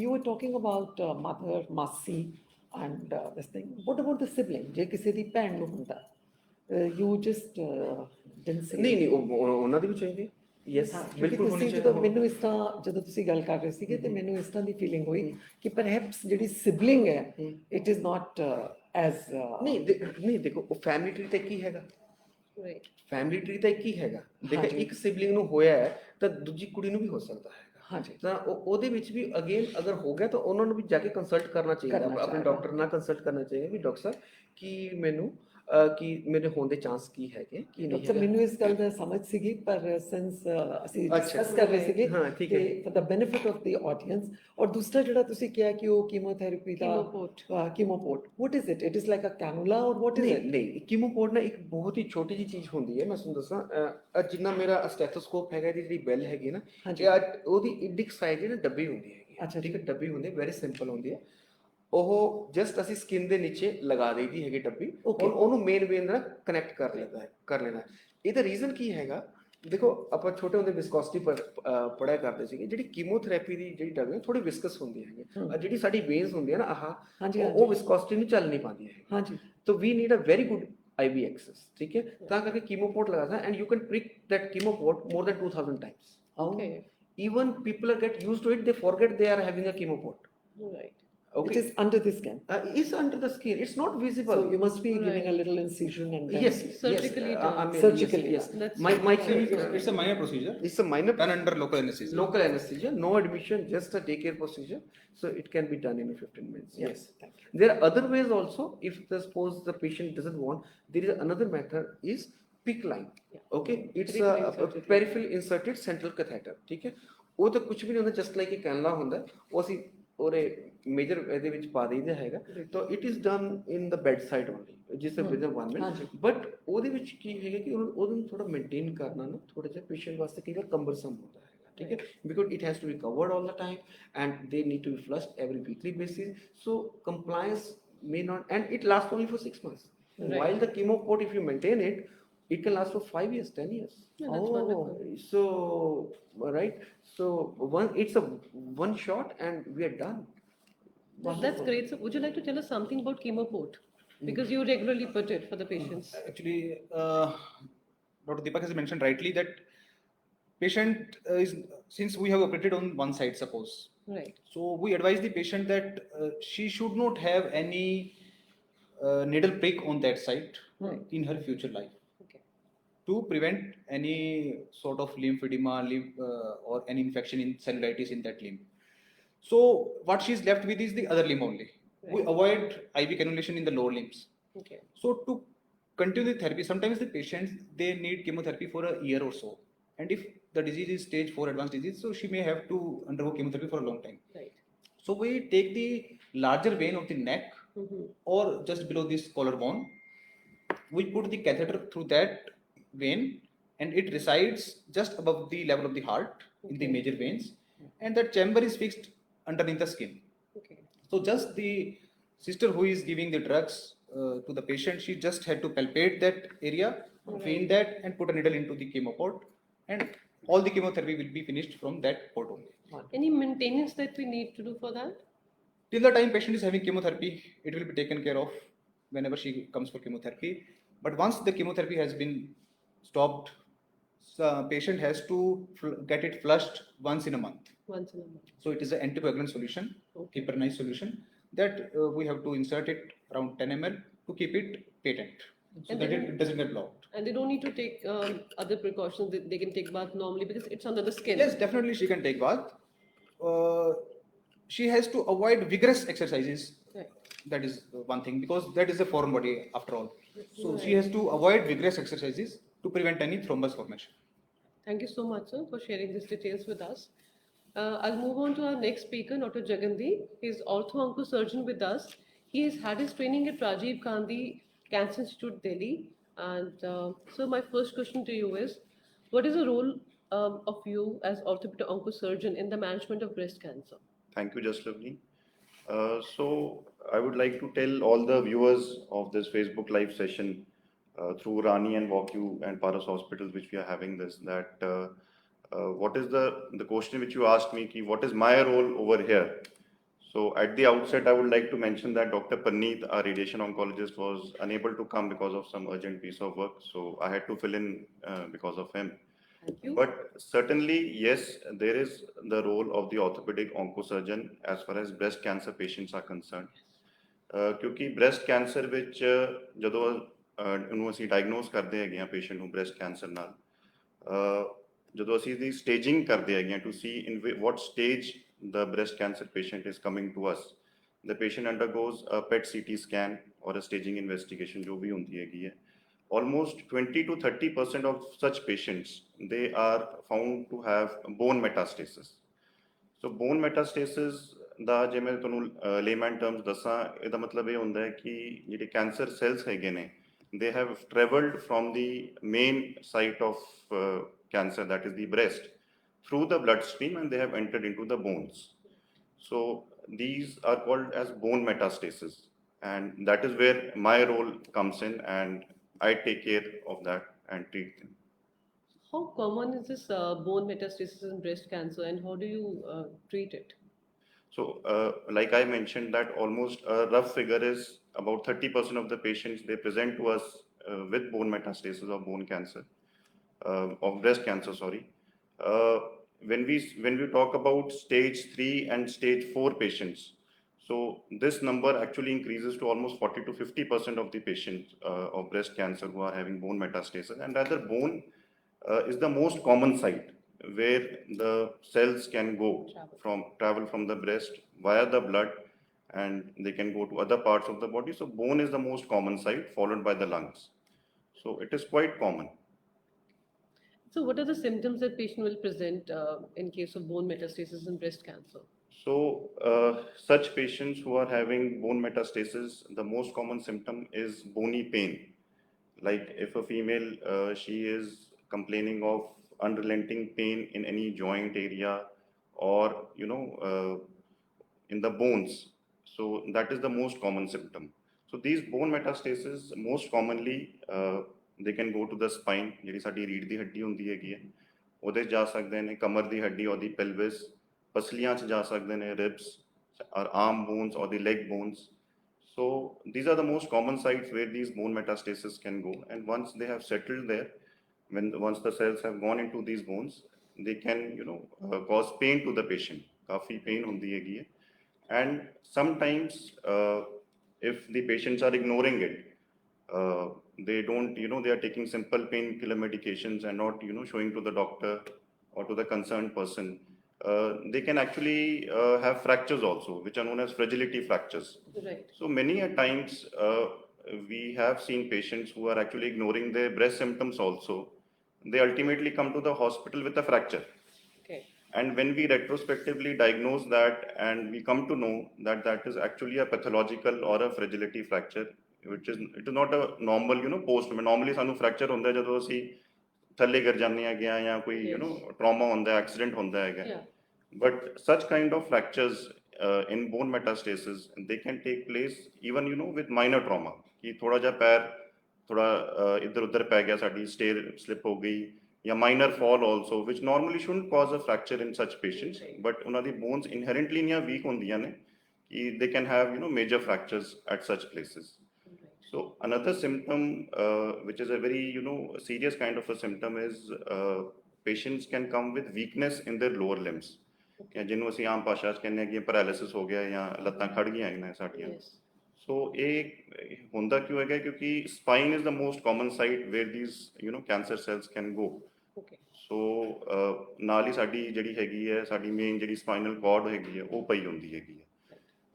D: you were talking about mother, Masi, and this thing. What about the sibling? ਜੇ ਕਿਸੇ ਦੀ ਭੈਣ ਨੂੰ ਹੁੰਦਾ, you just didn't say.
C: ਨਹੀਂ ਉਹਨਾਂ ਦੀ ਵੀ ਚਾਹੀਦੀ। Yes, ਬਿਲਕੁਲ ਹੋਣੀ ਚਾਹੀਦੀ।
D: ਜਦੋਂ ਮੈਨੂੰ ਇਸ ਤਰ੍ਹਾਂ ਜਦੋਂ ਤੁਸੀਂ ਗੱਲ ਕਰ ਰਹੇ ਸੀਗੇ ਤੇ ਮੈਨੂੰ ਇਸ ਤਰ੍ਹਾਂ ਦੀ ਫੀਲਿੰਗ ਹੋਈ ਕਿ ਪਰਹੈਪਸ ਜਿਹੜੀ ਸਿਬਲਿੰਗ ਹੈ, ਇਟ ਇਜ਼ ਨਾਟ ਐਜ਼
C: ਨਹੀਂ ਦੇਖੋ, ਉਹ ਫੈਮਿਲੀ ਟਰੀ ਤਾਂ ਕੀ ਹੈਗਾ,
A: Right.
C: ਫੈਮਿਲੀ ਟਰੀ ਤਾਂ ਇੱਕ ਹੀ ਹੈਗਾ। ਦੇਖੋ ਇੱਕ ਸਿਬਲਿੰਗ ਨੂੰ ਹੋਇਆ ਹੈ ਤਾਂ ਦੂਜੀ ਕੁੜੀ ਨੂੰ ਵੀ ਹੋ ਸਕਦਾ ਹੈਗਾ।
D: ਹਾਂਜੀ।
C: ਤਾਂ ਉਹਦੇ ਵਿੱਚ ਵੀ ਅਗੇਨ ਅਗਰ ਹੋ ਗਿਆ ਤਾਂ ਉਹਨਾਂ ਨੂੰ ਵੀ ਜਾ ਕੇ ਕੰਸਲਟ ਕਰਨਾ ਚਾਹੀਦਾ, ਆਪਣੇ ਡਾਕਟਰ ਨਾਲ ਕੰਸਲਟ ਕਰਨਾ ਚਾਹੀਦਾ ਵੀ ਡਾਕਟਰ ਸਾਹਿਬ ਕਿ ਮੈਨੂੰ ਕਿ ਮੇਰੇ ਹੋਣ ਦੇ ਚਾਂਸ ਕੀ ਹੈਗੇ ਕੀ ਨਹੀਂ
D: ਡਾਕਟਰ, ਮੈਨੂੰ ਇਸ ਗੱਲ ਦਾ ਸਮਝ ਸੀਗੀ, ਪਰ ਸਿੰਸ ਅਸੀਂ ਡਿਸਕਸ ਕਰ ਰਹੇ ਸੀਗੇ
C: ਹਾਂ, ਠੀਕ ਹੈ,
D: for the benefit of the audience. ਔਰ ਦੂਸਰਾ ਜਿਹੜਾ ਤੁਸੀਂ ਕਿਹਾ ਕਿ ਉਹ ਕੀਮੋਥੈਰੇਪੀ ਦਾ chemoport, what is it? It is like a cannula or what is it?
C: ਨਹੀਂ, ਕੀਮੋਪੋਰਟ ਨਾ ਇੱਕ ਬਹੁਤ ਹੀ ਛੋਟੀ ਜਿਹੀ ਚੀਜ਼ ਹੁੰਦੀ ਹੈ। ਮੈਂ ਤੁਹਾਨੂੰ ਦੱਸਾਂ, ਜਿੰਨਾ ਮੇਰਾ ਸਟੈਥੋਸਕੋਪ ਹੈਗਾ, ਇਹਦੀ ਜਿਹੜੀ ਬੈਲ ਹੈਗੀ ਨਾ, ਉਹਦੀ ਇੰਡਿਕ ਸਾਈਜ਼ ਨਾ ਡੱਬੀ ਹੁੰਦੀ ਹੈਗੀ, ਠੀਕ ਹੈ, ਡੱਬੀ ਹੁੰਦੀ, ਵੈਰੀ ਸਿੰਪਲ ਹੁੰਦੀ ਹੈ। ਉਹ ਜਸਟ ਅਸੀਂ ਸਕਿਨ ਦੇ ਨੀਚੇ ਲਗਾ ਦੇਈਦੀ ਹੈਗੀ ਡੱਬੀ, ਉਹਨੂੰ ਮੇਨ ਵੇਨ ਨਾਲ ਕਨੈਕਟ ਕਰ ਲੈਣਾ। ਇਹਦਾ ਰੀਜ਼ਨ ਕੀ ਹੈਗਾ, ਦੇਖੋ ਆਪਾਂ ਛੋਟੇ ਹੁੰਦੇ ਵਿਸਕੋਸਿਟੀ ਪੜ੍ਹਿਆ ਕਰਦੇ ਸੀਗੇ। ਜਿਹੜੀ ਕੀਮੋਥੈਰੇਪੀ ਦੀ ਜਿਹੜੀ ਡੱਬੀ ਥੋੜੀ ਵਿਸਕਸ ਹੁੰਦੀ ਹੈਗੀ, ਜਿਹੜੀ ਸਾਡੀ ਵੇਨਸ ਹੁੰਦੀ ਹੈ ਨਾ, ਉਹ ਵਿਸਕੋਸਿਟੀ ਨੂੰ ਚੱਲ ਨਹੀਂ ਪਾਉਂਦੀ ਹੈ।
D: ਹਾਂਜੀ।
C: ਤਾਂ ਵੀ need a very good IV access, ਠੀਕ ਹੈ, ਤਾਂ ਕਰਕੇ ਕੀਮੋਪੋਰਟ ਲਗਾਤਾ, and you can prick that chemoport more than 2000 times.
A: Okay.
C: Even people get used to it, they forget they are having a keemoport.
A: Right.
C: Okay.
D: It is under the skin.
C: It's under the skin. It's not visible.
D: So you must be giving a little incision and then
C: Yes,
A: Surgically done.
D: Surgically,
C: yes.
A: That's
C: My
B: It's a minor procedure.
C: It's a minor
B: Done under local anesthesia.
C: local anesthesia, no admission, just a daycare procedure. So it can be done in 15 minutes. Yes.
D: Thank you.
C: There are other ways also. If suppose the patient doesn't want, there is another method is PICC line. Okay, it's a peripheral inserted central catheter. ठीक है, वो तो कुछ भी नहीं होता, just like a cannula होता है, वो ਅਸੀਂ ਔਰ ਇਹ ਮੇਜਰ ਇਹਦੇ ਵਿੱਚ ਪਾ ਦਈਦਾ ਹੈਗਾ ਤਾਂ it is done in the bedside only ਜਿਸ ਵਿਦ 1 ਮਿੰਟ
D: ਹਾਂਜੀ।
C: ਬਟ ਉਹਦੇ ਵਿੱਚ ਕੀ ਹੈਗਾ ਕਿ ਉਹਨੂੰ ਥੋੜਾ ਮੇਨਟੇਨ ਕਰਨਾ ਨਾ ਥੋੜਾ ਜਿਹਾ ਪੇਸ਼ੈਂਟ ਵਾਸਤੇ ਕਈ ਵਾਰ ਕੰਬਰਸਮ ਹੁੰਦਾ ਹੈਗਾ ਠੀਕ ਹੈ because it has to be covered all the time and they need to be flushed every weekly basis so compliance may not and it lasts only for 6 months while the chemo port if you maintain it can last for 5 years 10 years
A: Yeah, that's wonderful.
C: so right so it's a one shot and we are done.
A: That's great. So, would you like to tell us something about chemoport? Because you regularly put it for the patients.
B: Actually, Dr. Deepak has mentioned rightly that patient is, since we have operated on one side, suppose.
A: Right.
B: So we advise the patient that she should not have any needle prick on that side in her future life
A: Okay.
B: to prevent any sort of lymphedema or any infection in cellulitis in that limb. So what she is left with is the other limb only. We avoid IV cannulation in the lower limbs.
A: Okay.
B: So to continue the therapy, sometimes the patients they need chemotherapy for a year or so, and if the disease is stage 4 advanced disease, so she may have to undergo chemotherapy for a long time.
A: Right.
B: So we take the larger vein of the neck or just below this collarbone, we put the catheter through that vein, and it resides just above the level of the heart in the major veins, and that chamber is fixed underneath the skin.
A: Okay.
B: So just the sister who is giving the drugs to the patient, she just had to palpate that area, vein that, and put a needle into the chemo port, and all the chemotherapy will be finished from that port only.
A: Any maintenance that we need to do for that?
B: Till the time patient is having chemotherapy, it will be taken care of whenever she comes for chemotherapy. But once the chemotherapy has been stopped, patient has to get it flushed once in a month.
A: Once in a month.
B: So it is an anticoagulant solution, heparinase solution, that we have to insert it around 10 ml to keep it patent, so
A: And
B: that
A: then-
B: it doesn't get blocked.
A: And they don't need to take other precautions. They can take bath normally because it's under the skin.
B: Yes, definitely she can take bath. She has to avoid vigorous exercises.
A: Right.
B: That is one thing, because that is a foreign body after all. So she has to avoid vigorous exercises to prevent any thrombus formation.
A: Thank you so much, sir, for sharing these details with us. I'll move on to our next speaker, Dr. Jagandi. He's ortho-onco surgeon with us. He has had his training at Rajiv Gandhi Cancer Institute, Delhi. And so my first question to you is, what is the role of you as orthopedic surgeon in the management of breast cancer?
E: Thank you, Jaslavni. So I would like to tell all the viewers of this Facebook live session through Rani and WalkU and Paras Hospitals, which we are having this, that what is the question which you asked me, ki what is my role over here? So at the outset, I would like to mention that Dr. Paneet, our radiation oncologist, was unable to come because of some urgent piece of work. So I had to fill in because of him.
A: Thank you.
E: But certainly, yes, there is the role of the orthopedic oncosurgeon as far as breast cancer patients are concerned. ਕਿਉਂਕਿ breast cancer ਵਿੱਚ ਜਦੋਂ ਉਹਨੂੰ ਅਸੀਂ diagnose ਕਰਦੇ ਹੈਗੇ ਆ patient ਨੂੰ breast cancer ਨਾਲ ਜਦੋਂ ਅਸੀਂ ਦੀ staging ਕਰਦੇ ਹੈਗੇ ਆ to see in what stage the breast cancer patient is coming to us. The patient undergoes a PET CT scan or a staging investigation ਜੋ ਵੀ ਹੁੰਦੀ ਹੈਗੀ ਹੈ. Almost 20 to 30% of such patients, they are found to have bone metastasis. So bone metastasis ਦਾ ਜੇ ਮੈਂ ਤੁਹਾਨੂੰ layman terms ਦੱਸਾਂ ਇਹਦਾ ਮਤਲਬ ਇਹ ਹੁੰਦਾ ਹੈ ਕਿ ਜਿਹੜੇ ਕੈਂਸਰ ਸੈਲਸ ਹੈਗੇ ਨੇ they have traveled from the main site of cancer, that is the breast, through the bloodstream, and they have entered into the bones. So these are called as bone metastasis, and that is where my role comes in, and I take care of that and treat them.
A: How common is this bone metastasis in breast cancer, and how do you treat it?
E: So, like I mentioned, that almost a rough figure is about 30% of the patients, they present to us with bone metastasis or bone cancer, of breast cancer, sorry. When we talk about stage 3 and stage 4 patients, so this number actually increases to almost 40 to 50% of the patients of breast cancer who are having bone metastasis, and rather bone is the most common site where the cells can travel from the breast via the blood, and they can go to other parts of the body. So bone is the most common site, followed by the lungs. So it is quite common.
A: So what are the symptoms that patient will present in case of bone metastasis in breast cancer?
E: So, such patients who are having bone metastasis, the most common symptom is bony pain. Like if a female, she is complaining of unrelenting pain in any joint area or, in the bones. So that is the most common symptom. So these bone metastases most commonly they can go to the spine, ਜਿਹੜੀ ਸਾਡੀ ਰੀੜ੍ਹ ਦੀ ਹੱਡੀ ਹੁੰਦੀ ਹੈਗੀ ਹੈ ਉਹਦੇ 'ਚ ਜਾ ਸਕਦੇ ਨੇ, ਕਮਰ ਦੀ ਹੱਡੀ ਉਹਦੀ pelvis, ਪਸਲੀਆਂ 'ਚ ਜਾ ਸਕਦੇ ਨੇ, ribs or arm bones or the leg bones. So these are the most common sites where these bone metastases can go, and once they have settled there, once the cells have gone into these bones, they can cause pain to the patient. काफी pain होती है, and sometimes if the patients are ignoring it, they don't, they are taking simple painkiller medications and not showing to the doctor or to the concerned person. They can actually have fractures also, which are known as fragility fractures.
A: Right.
E: So many a times we have seen patients who are actually ignoring their breast symptoms also. They ultimately come to the hospital with a fracture.
A: Okay.
E: And when we retrospectively diagnose that and we come to know that that is actually a pathological or a fragility fracture, it is not a normal, post. Normally, ਸਾਨੂੰ fracture ਹੁੰਦਾ ਜਦੋਂ ਅਸੀਂ ਥੱਲੇ ਗਿਰ ਜਾਂਦੇ ਹੈਗੇ ਆ ਜਾਂ ਕੋਈ trauma ਹੁੰਦਾ, accident ਹੁੰਦਾ ਹੈਗਾ.
A: Yeah.
E: But such kind of fractures in bone metastasis, they can take place even with minor trauma. कि थोड़ा जा पैर थोड़ा इधर उधर पै गया, साड़ी stair slip हो गई, या minor fall also, which normally shouldn't cause a fracture in such patients, but ਉਹਨਾਂ ਦੀ bones inherently ਇੰਨੀਆਂ weak ਹੁੰਦੀਆਂ ਨੇ कि they can have major fractures at such places. So another symptom, which is a very serious kind of a symptom, is patients can come with weakness in their lower limbs. ਜਿਹਨੂੰ ਅਸੀਂ ਆਮ ਭਾਸ਼ਾ 'ਚ ਕਹਿੰਦੇ ਹਾਂ ਕਿ ਪੈਰਾਲਿਸਿਸ ਹੋ ਗਿਆ ਜਾਂ ਲੱਤਾਂ ਖੜ ਗਈਆਂ ਨੇ ਸਾਡੀਆਂ.
A: Yes.
E: So ਇਹ ਹੁੰਦਾ ਕਿਉਂ ਹੈਗਾ ਕਿਉਂਕਿ spine is the most common site where these cancer cells can go.
A: Okay.
E: So ਨਾਲ ਹੀ ਸਾਡੀ ਜਿਹੜੀ ਹੈਗੀ ਹੈ, ਸਾਡੀ ਮੇਨ ਜਿਹੜੀ spinal cord ਹੈਗੀ ਹੈ ਉਹ ਪਈ ਹੁੰਦੀ ਹੈਗੀ ਹੈ.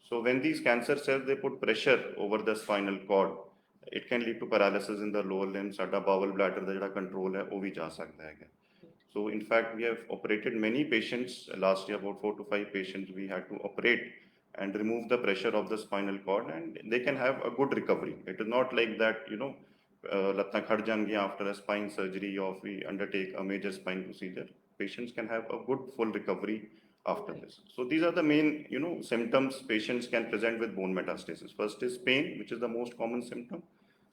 E: So when these cancer cells, they put pressure over the spinal cord, it can lead to paralysis in the lower limbs. साडा bowel bladder ਦਾ ਜਿਹੜਾ control ਹੈ ਉਹ ਵੀ ਜਾ ਸਕਦਾ ਹੈਗਾ. So in fact, we have operated many patients last year, about 4 to 5 patients we had to operate and remove the pressure of the spinal cord, and they can have a good recovery. It is not like that, ਲੱਤਾਂ ਖੜ ਜਾਣਗੀਆਂ after a spine surgery or if we undertake a major spine procedure. Patients can have a good full recovery after this. So these are the main, symptoms patients can present with bone metastasis. First is pain, which is the most common symptom.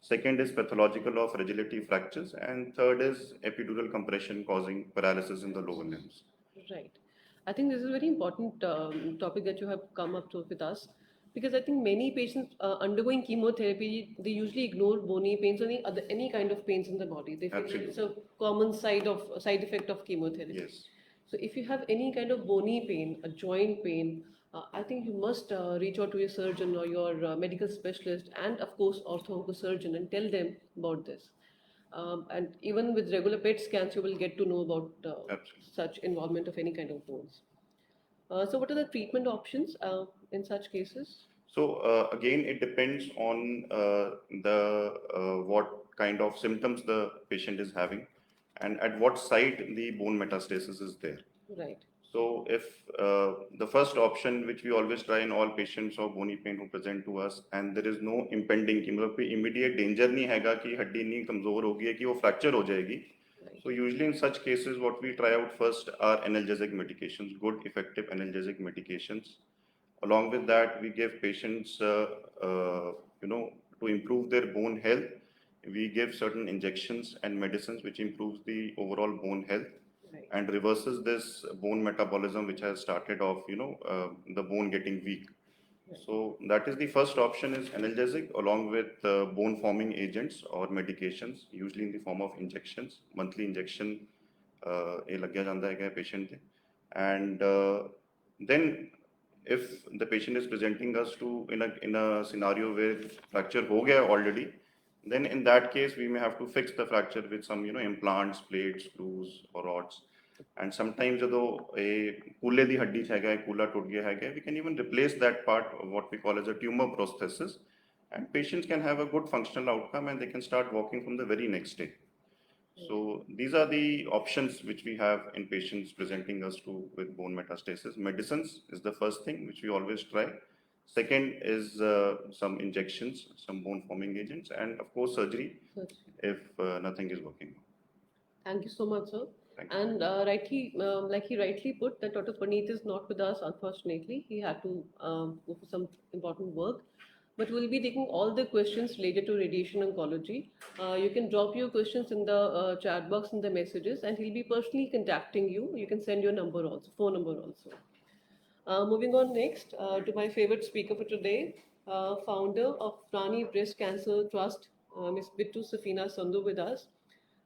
E: Second is pathological or fragility fractures, and third is epidural compression causing paralysis in the lower limbs.
A: Right. I think this is a very important topic that you have come up to with us, because I think many patients undergoing chemotherapy, they usually ignore bony pains or any kind of pains in the body. They feel that it's a common side effect of chemotherapy.
E: Yes.
A: So if you have any kind of bony pain, a joint pain, I think you must reach out to your surgeon or your medical specialist, and of course ortho-oncosurgeon, and tell them about this. And even with regular PET scans, you will get to know about
E: Absolutely.
A: such involvement of any kind of bones. So what are the treatment options in such cases?
E: So again, it depends on what kind of symptoms the patient is having, and at what site the bone metastasis is there.
A: Right.
E: So if the first option, which we always try in all patients of bony pain who present to us, and there is no impending, कि मतलब कोई immediate danger नहीं हैगा कि हड्डी नहीं कमजोर होगी है कि वो fracture हो जाएगी.
A: Right.
E: So usually in such cases, what we try out first are analgesic medications, good effective analgesic medications. Along with that, we give patients, to improve their bone health, we give certain injections and medicines which improves the overall bone health.
A: Right.
E: And reverses this bone metabolism which has started off, the bone getting weak.
A: Right.
E: So that is the first option, is analgesic along with bone forming agents or medications, usually in the form of injections, monthly injection ਇਹ ਲੱਗਿਆ ਜਾਂਦਾ ਹੈਗਾ patient ਤੇ. And then if the patient is presenting us to in a scenario where fracture ho gaya already, then in that case we may have to fix the fracture with some implants, plates, screws or rods. And sometimes ਜਦੋਂ ਇਹ ਕੂਲੇ ਦੀ ਹੱਡੀ 'ਚ ਹੈਗਾ, ਕੂਲਾ ਟੁੱਟ ਗਿਆ ਹੈਗਾ, we can even replace that part of what we call as a tumor prosthesis, and patients can have a good functional outcome and they can start walking from the very next day. So these are the options which we have in patients presenting us to with bone metastasis. Medicines is the first thing which we always try. Second is some injections, some bone forming agents, and of course surgery if nothing is working.
A: Thank you so much, sir.
E: Thank you.
A: And like he rightly put, that Dr. Paneet is not with us, unfortunately. He had to go for some important work. But we'll be taking all the questions related to radiation oncology. You can drop your questions in the chat box in the messages, and he'll be personally contacting you. You can send your number also, phone number also. Moving on next to my favorite speaker for today, founder of Rani Breast Cancer Trust, Ms. Bittu Safina Sandhu with us.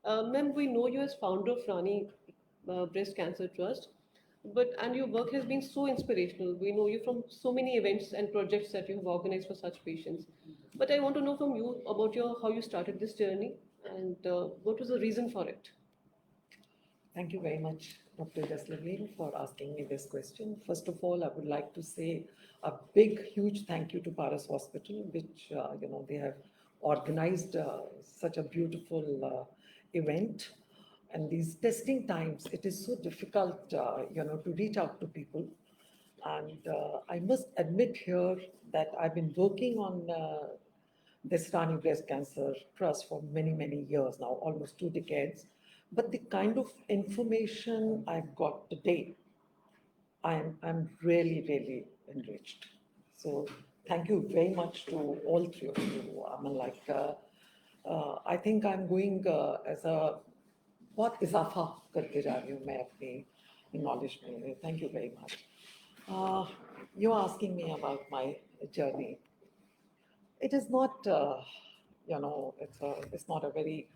A: Ma'am, we know you as founder of Rani Breast Cancer Trust, and your work has been so inspirational. We know you from so many events and projects that you have organized for such patients. But I want to know from you about your how you started this journey and what was the reason for it.
D: Thank you very much, Dr. Jaslaveen, for asking me this question. First of all, I would like to say a big, huge thank you to Paras Hospital, which they have organized such a beautiful event. And these testing times, it is so difficult, to reach out to people. And I must admit here that I've been working on this Rani Breast Cancer Trust for many, many years now, almost 2 decades. But the kind of information I've got today, I'm really, really enriched. So thank you very much to all three of you. I think I'm going as a बहुत इजाफा करके जा रही हूँ मैं अपनी knowledge में. Thank you very much. You're asking me about my journey. It is not, it's not a very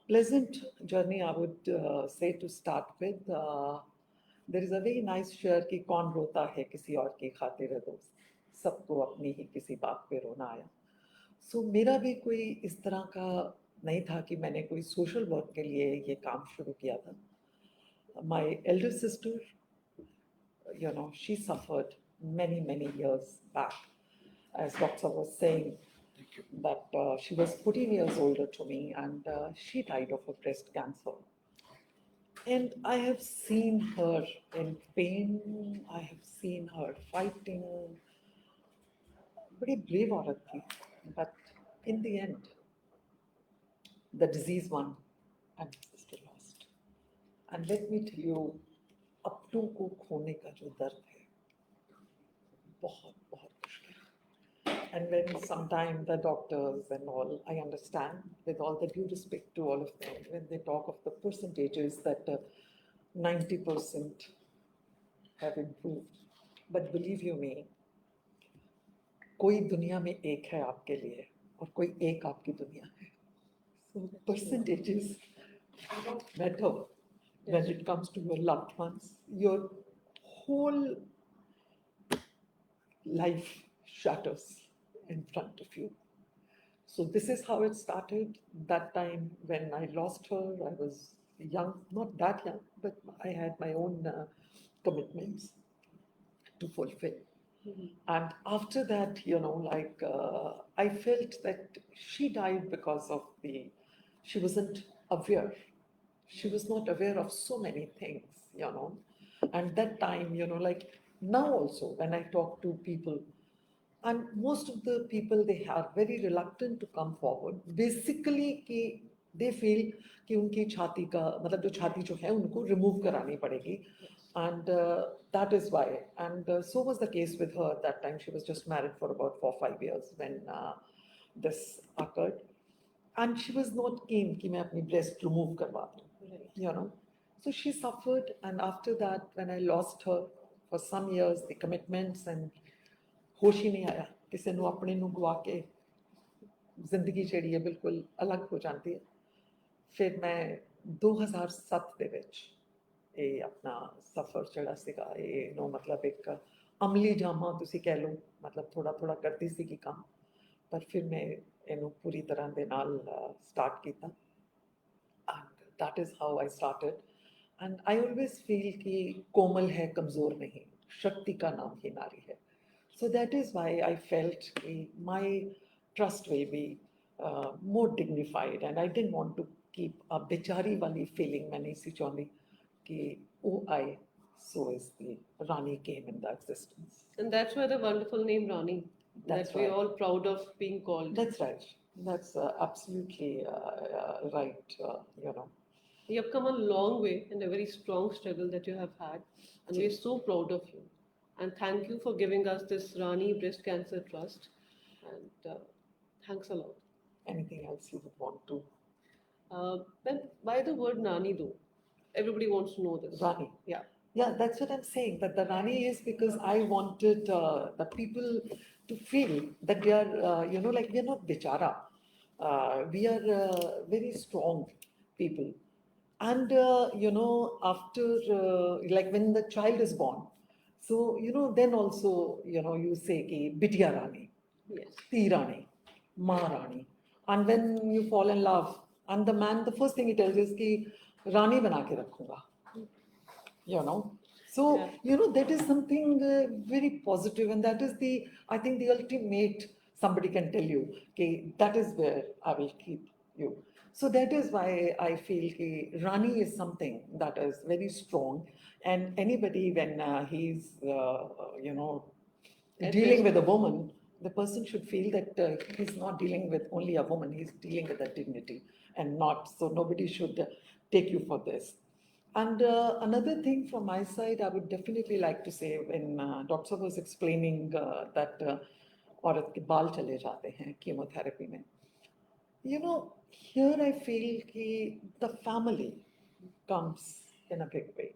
D: pleasant journey, I would say to start with. There is a very nice शेर कि कौन रोता है किसी और की खातिर दोस्त, सबको अपनी ही किसी बात पे रोना आया. So मेरा भी कोई इस तरह का नहीं था कि मैंने कोई सोशल वर्क के लिए ये काम शुरू किया था. My elder sister, she suffered many years back. As doctor was saying, that she was 14 years older to me, and she died of a breast cancer. And I have seen her in pain, I have seen her fighting. बड़ी brave औरत थी, but in the end, the disease won and my sister lost. And let me tell you, अपनों को खोने का जो दर्द है, बहुत बहुत मुश्किल. And when sometimes the doctors and all, I understand, with all the due respect to all of them, when they talk of the percentages that 90% have improved. But believe you me, कोई दुनिया में एक है आपके लिए और कोई एक आपकी दुनिया है. So percentages don't matter when it comes to your loved ones. Your whole life shatters in front of you. So this is how it started. That time when I lost her, I was young, not that young, but I had my own commitments to fulfill. And after that, I felt that she died because of she wasn't aware. She was not aware of so many things, And that time, now also, when I talk to people, and most of the people, they are very reluctant to come forward. Basically, they feel कि उनकी छाती का मतलब जो छाती जो है उनको remove करानी पड़ेगी. And that is why. And so was the case with her at that time. She was just married for about 4-5 years when this occurred. And she was not keen कि मैं अपनी breast remove करवा दूँ, So she suffered, and after that, when I lost her for some years, the commitments and होश ही नहीं आया, किसी ਨੂੰ ਆਪਣੇ ਨੂੰ ਗਵਾ ਕੇ ਜ਼ਿੰਦਗੀ ਜਿਹੜੀ ਹੈ ਬਿਲਕੁਲ ਅਲੱਗ ਹੋ ਜਾਂਦੀ ਹੈ. ਫਿਰ ਮੈਂ 2007 ਦੇ ਵਿੱਚ ਇਹ ਆਪਣਾ ਸਫ਼ਰ ਜਿਹੜਾ ਸੀਗਾ ਇਹ ਨੂੰ ਮਤਲਬ ਇੱਕ ਅਮਲੀ ਜਾਮਾ ਤੁਸੀਂ ਕਹਿ ਲਓ, ਮਤਲਬ ਥੋੜਾ ਕਰਦੀ ਸੀਗੀ ਕੰਮ, ਪਰ ਫਿਰ ਮੈਂ ਇਹਨੂੰ ਪੂਰੀ ਤਰ੍ਹਾਂ ਦੇ ਨਾਲ ਸਟਾਰਟ ਕੀਤਾ. And that is how I started. And I always feel कि कोमल है कमज़ोर नहीं, शक्ति का नाम ही नारी है. So that is why I felt my trust will be more dignified, and I didn't want to keep a bechari wali feeling मैं नहीं सी चाहती कि oh I so is the Rani came in the existence.
A: And that's why the wonderful name Rani,
D: That's
A: that we're
D: right.
A: all proud of being called.
D: That's right. That's absolutely right. You know.
A: You have come a long way in a very strong struggle that you have had, and we're so proud of you. And thank you for giving us this Rani Breast Cancer Trust. And thanks a lot.
D: Anything else you would want to?
A: Then why the word Nani though? Everybody wants to know this.
D: Rani.
A: Yeah.
D: Yeah, that's what I'm saying. That the Rani is because I wanted the people to feel that they are, you know, like we are not bichara. We are very strong people. And, you know, after, like when the child is born, so, you know, then also, you know, you say ki Bitya Rani,
A: Yes.
D: Ti Rani, Ma Rani. And when you fall in love, and the man, the first thing he tells is ki Rani bana ke rakhunga, you know. So,
A: Yeah.
D: you know, that is something very positive, and that is the, I think, the ultimate somebody can tell you, okay, that is where I will keep you. So that is why I feel ki Rani is something that is very strong, and anybody when he's, you know, dealing with a woman, the person should feel that he's not dealing with only a woman, he's dealing with a dignity and not, so nobody should take you for this. And another thing from my side, I would definitely like to say when doctor was explaining that औरत के बाल चले जाते हैं chemotherapy में. You know, here I feel कि the family comes in a big way.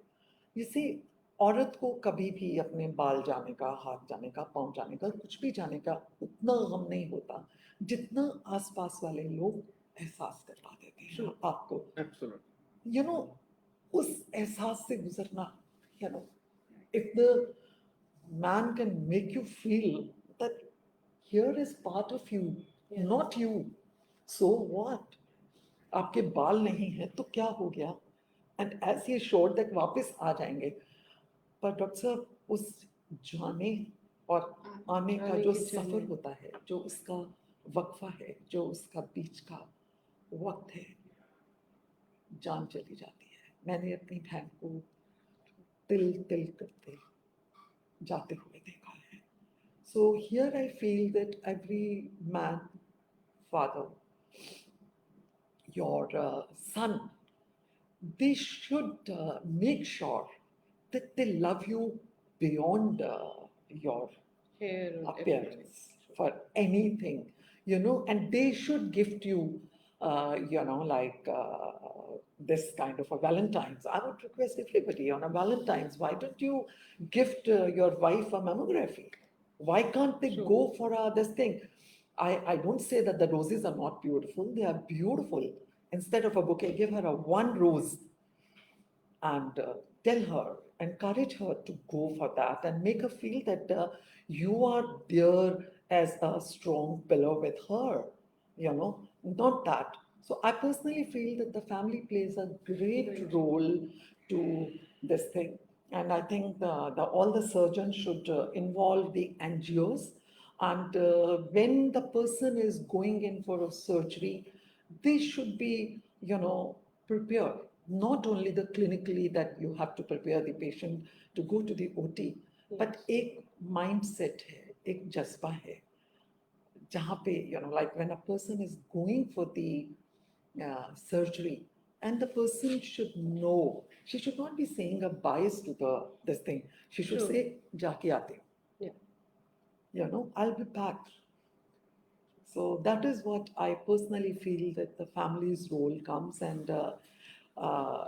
D: You see, औरत को कभी भी अपने बाल जाने का, हाथ जाने का, पाँव जाने का, कुछ भी जाने का उतना गम नहीं होता जितना आसपास वाले लोग एहसास करवा देते हैं आपको.
C: Absolutely.
D: You know, उस एहसास से गुजरना, you know, if the man can make you feel that here is part of you, not you, so what? आपके बाल नहीं है तो क्या हो गया? And as he assured that वापस आ जाएंगे, पर डॉक्टर साहब उस जाने और आने का
A: आने
D: जो
A: की
D: सफर
A: journey.
D: होता है, जो उसका वक्फा है, जो उसका बीच का वक्त है, जान चली जाती है. मैंने अपनी बहन को तिल तिल करते जाते हुए देखा है. So here I feel that every man, father, your son, they should make sure that they love you beyond your
A: Hair and everything.
D: appearance for anything, you know, and they should gift you, you know, like this kind of a Valentine's. I would request everybody on a Valentine's, why don't you gift your wife a mammography? Why can't they go for this thing? I don't say that the roses are not beautiful, they are beautiful. Instead of a bouquet, give her a one rose and tell her, encourage her to go for that and make her feel that you are there as a strong pillar with her, you know, not that. So I personally feel that the family plays a great role to this thing. And I think all the surgeons should involve the angios. And when the person is going in for a surgery, they should be, you know, prepared. Not only the clinically that you have to prepare the patient to go to the OT, but एक mindset है, एक जज्बा है, जहाँ पे, you know, like when a person is going for the surgery, and the person should know, she should not be saying a bias to this thing. She should
A: True.
D: say, जाके आते हूँ.
A: Yeah.
D: You know, I'll be back. So that is what I personally feel that the family's role comes. And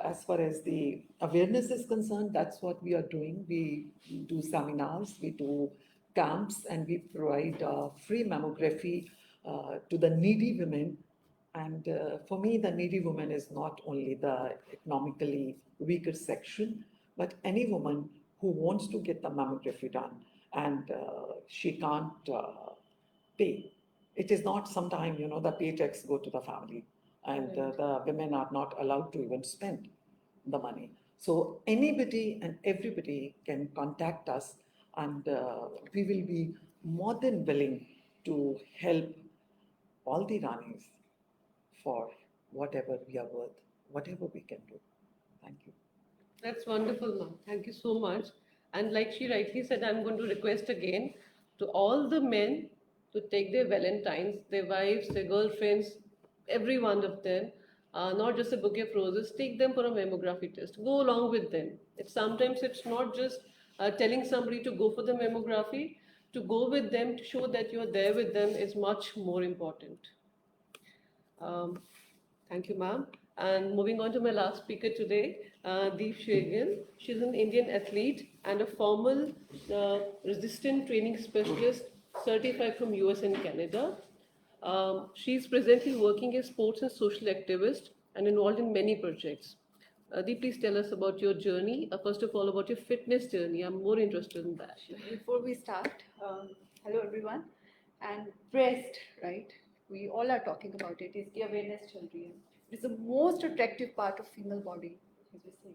D: as far as the awareness is concerned, that's what we are doing. We do seminars, we do camps, and we provide free mammography to the needy women. And for me, the needy woman is not only the economically weaker section, but any woman who wants to get the mammography done and she can't pay. It is not sometime, you know, the paychecks go to the family and the women are not allowed to even spend the money. So anybody and everybody can contact us and we will be more than willing to help all the Ranis for whatever we are worth, whatever we can do. Thank you.
A: That's wonderful, ma'am. Thank you so much. And like she rightly said, I'm going to request again to all the men to take their Valentines, their wives, their girlfriends, every one of them, not just a bouquet of roses, take them for a mammography test. Go along with them. It's not just telling somebody to go for the mammography, to go with them, to show that you're there with them is much more important. Um, Thank you, ma'am. And moving on to my last speaker today, Deep Shegil. She's an Indian athlete and a formal resistant training specialist certified from US and Canada. She's presently working as sports and social activist and involved in many projects. Deep, please tell us about your journey. First of all, about your fitness journey. I'm more interested in that.
F: Before we start, hello everyone. And breast, right? We all are talking about it. इसकी awareness चल रही है. It is the most attractive part of female body, as we say.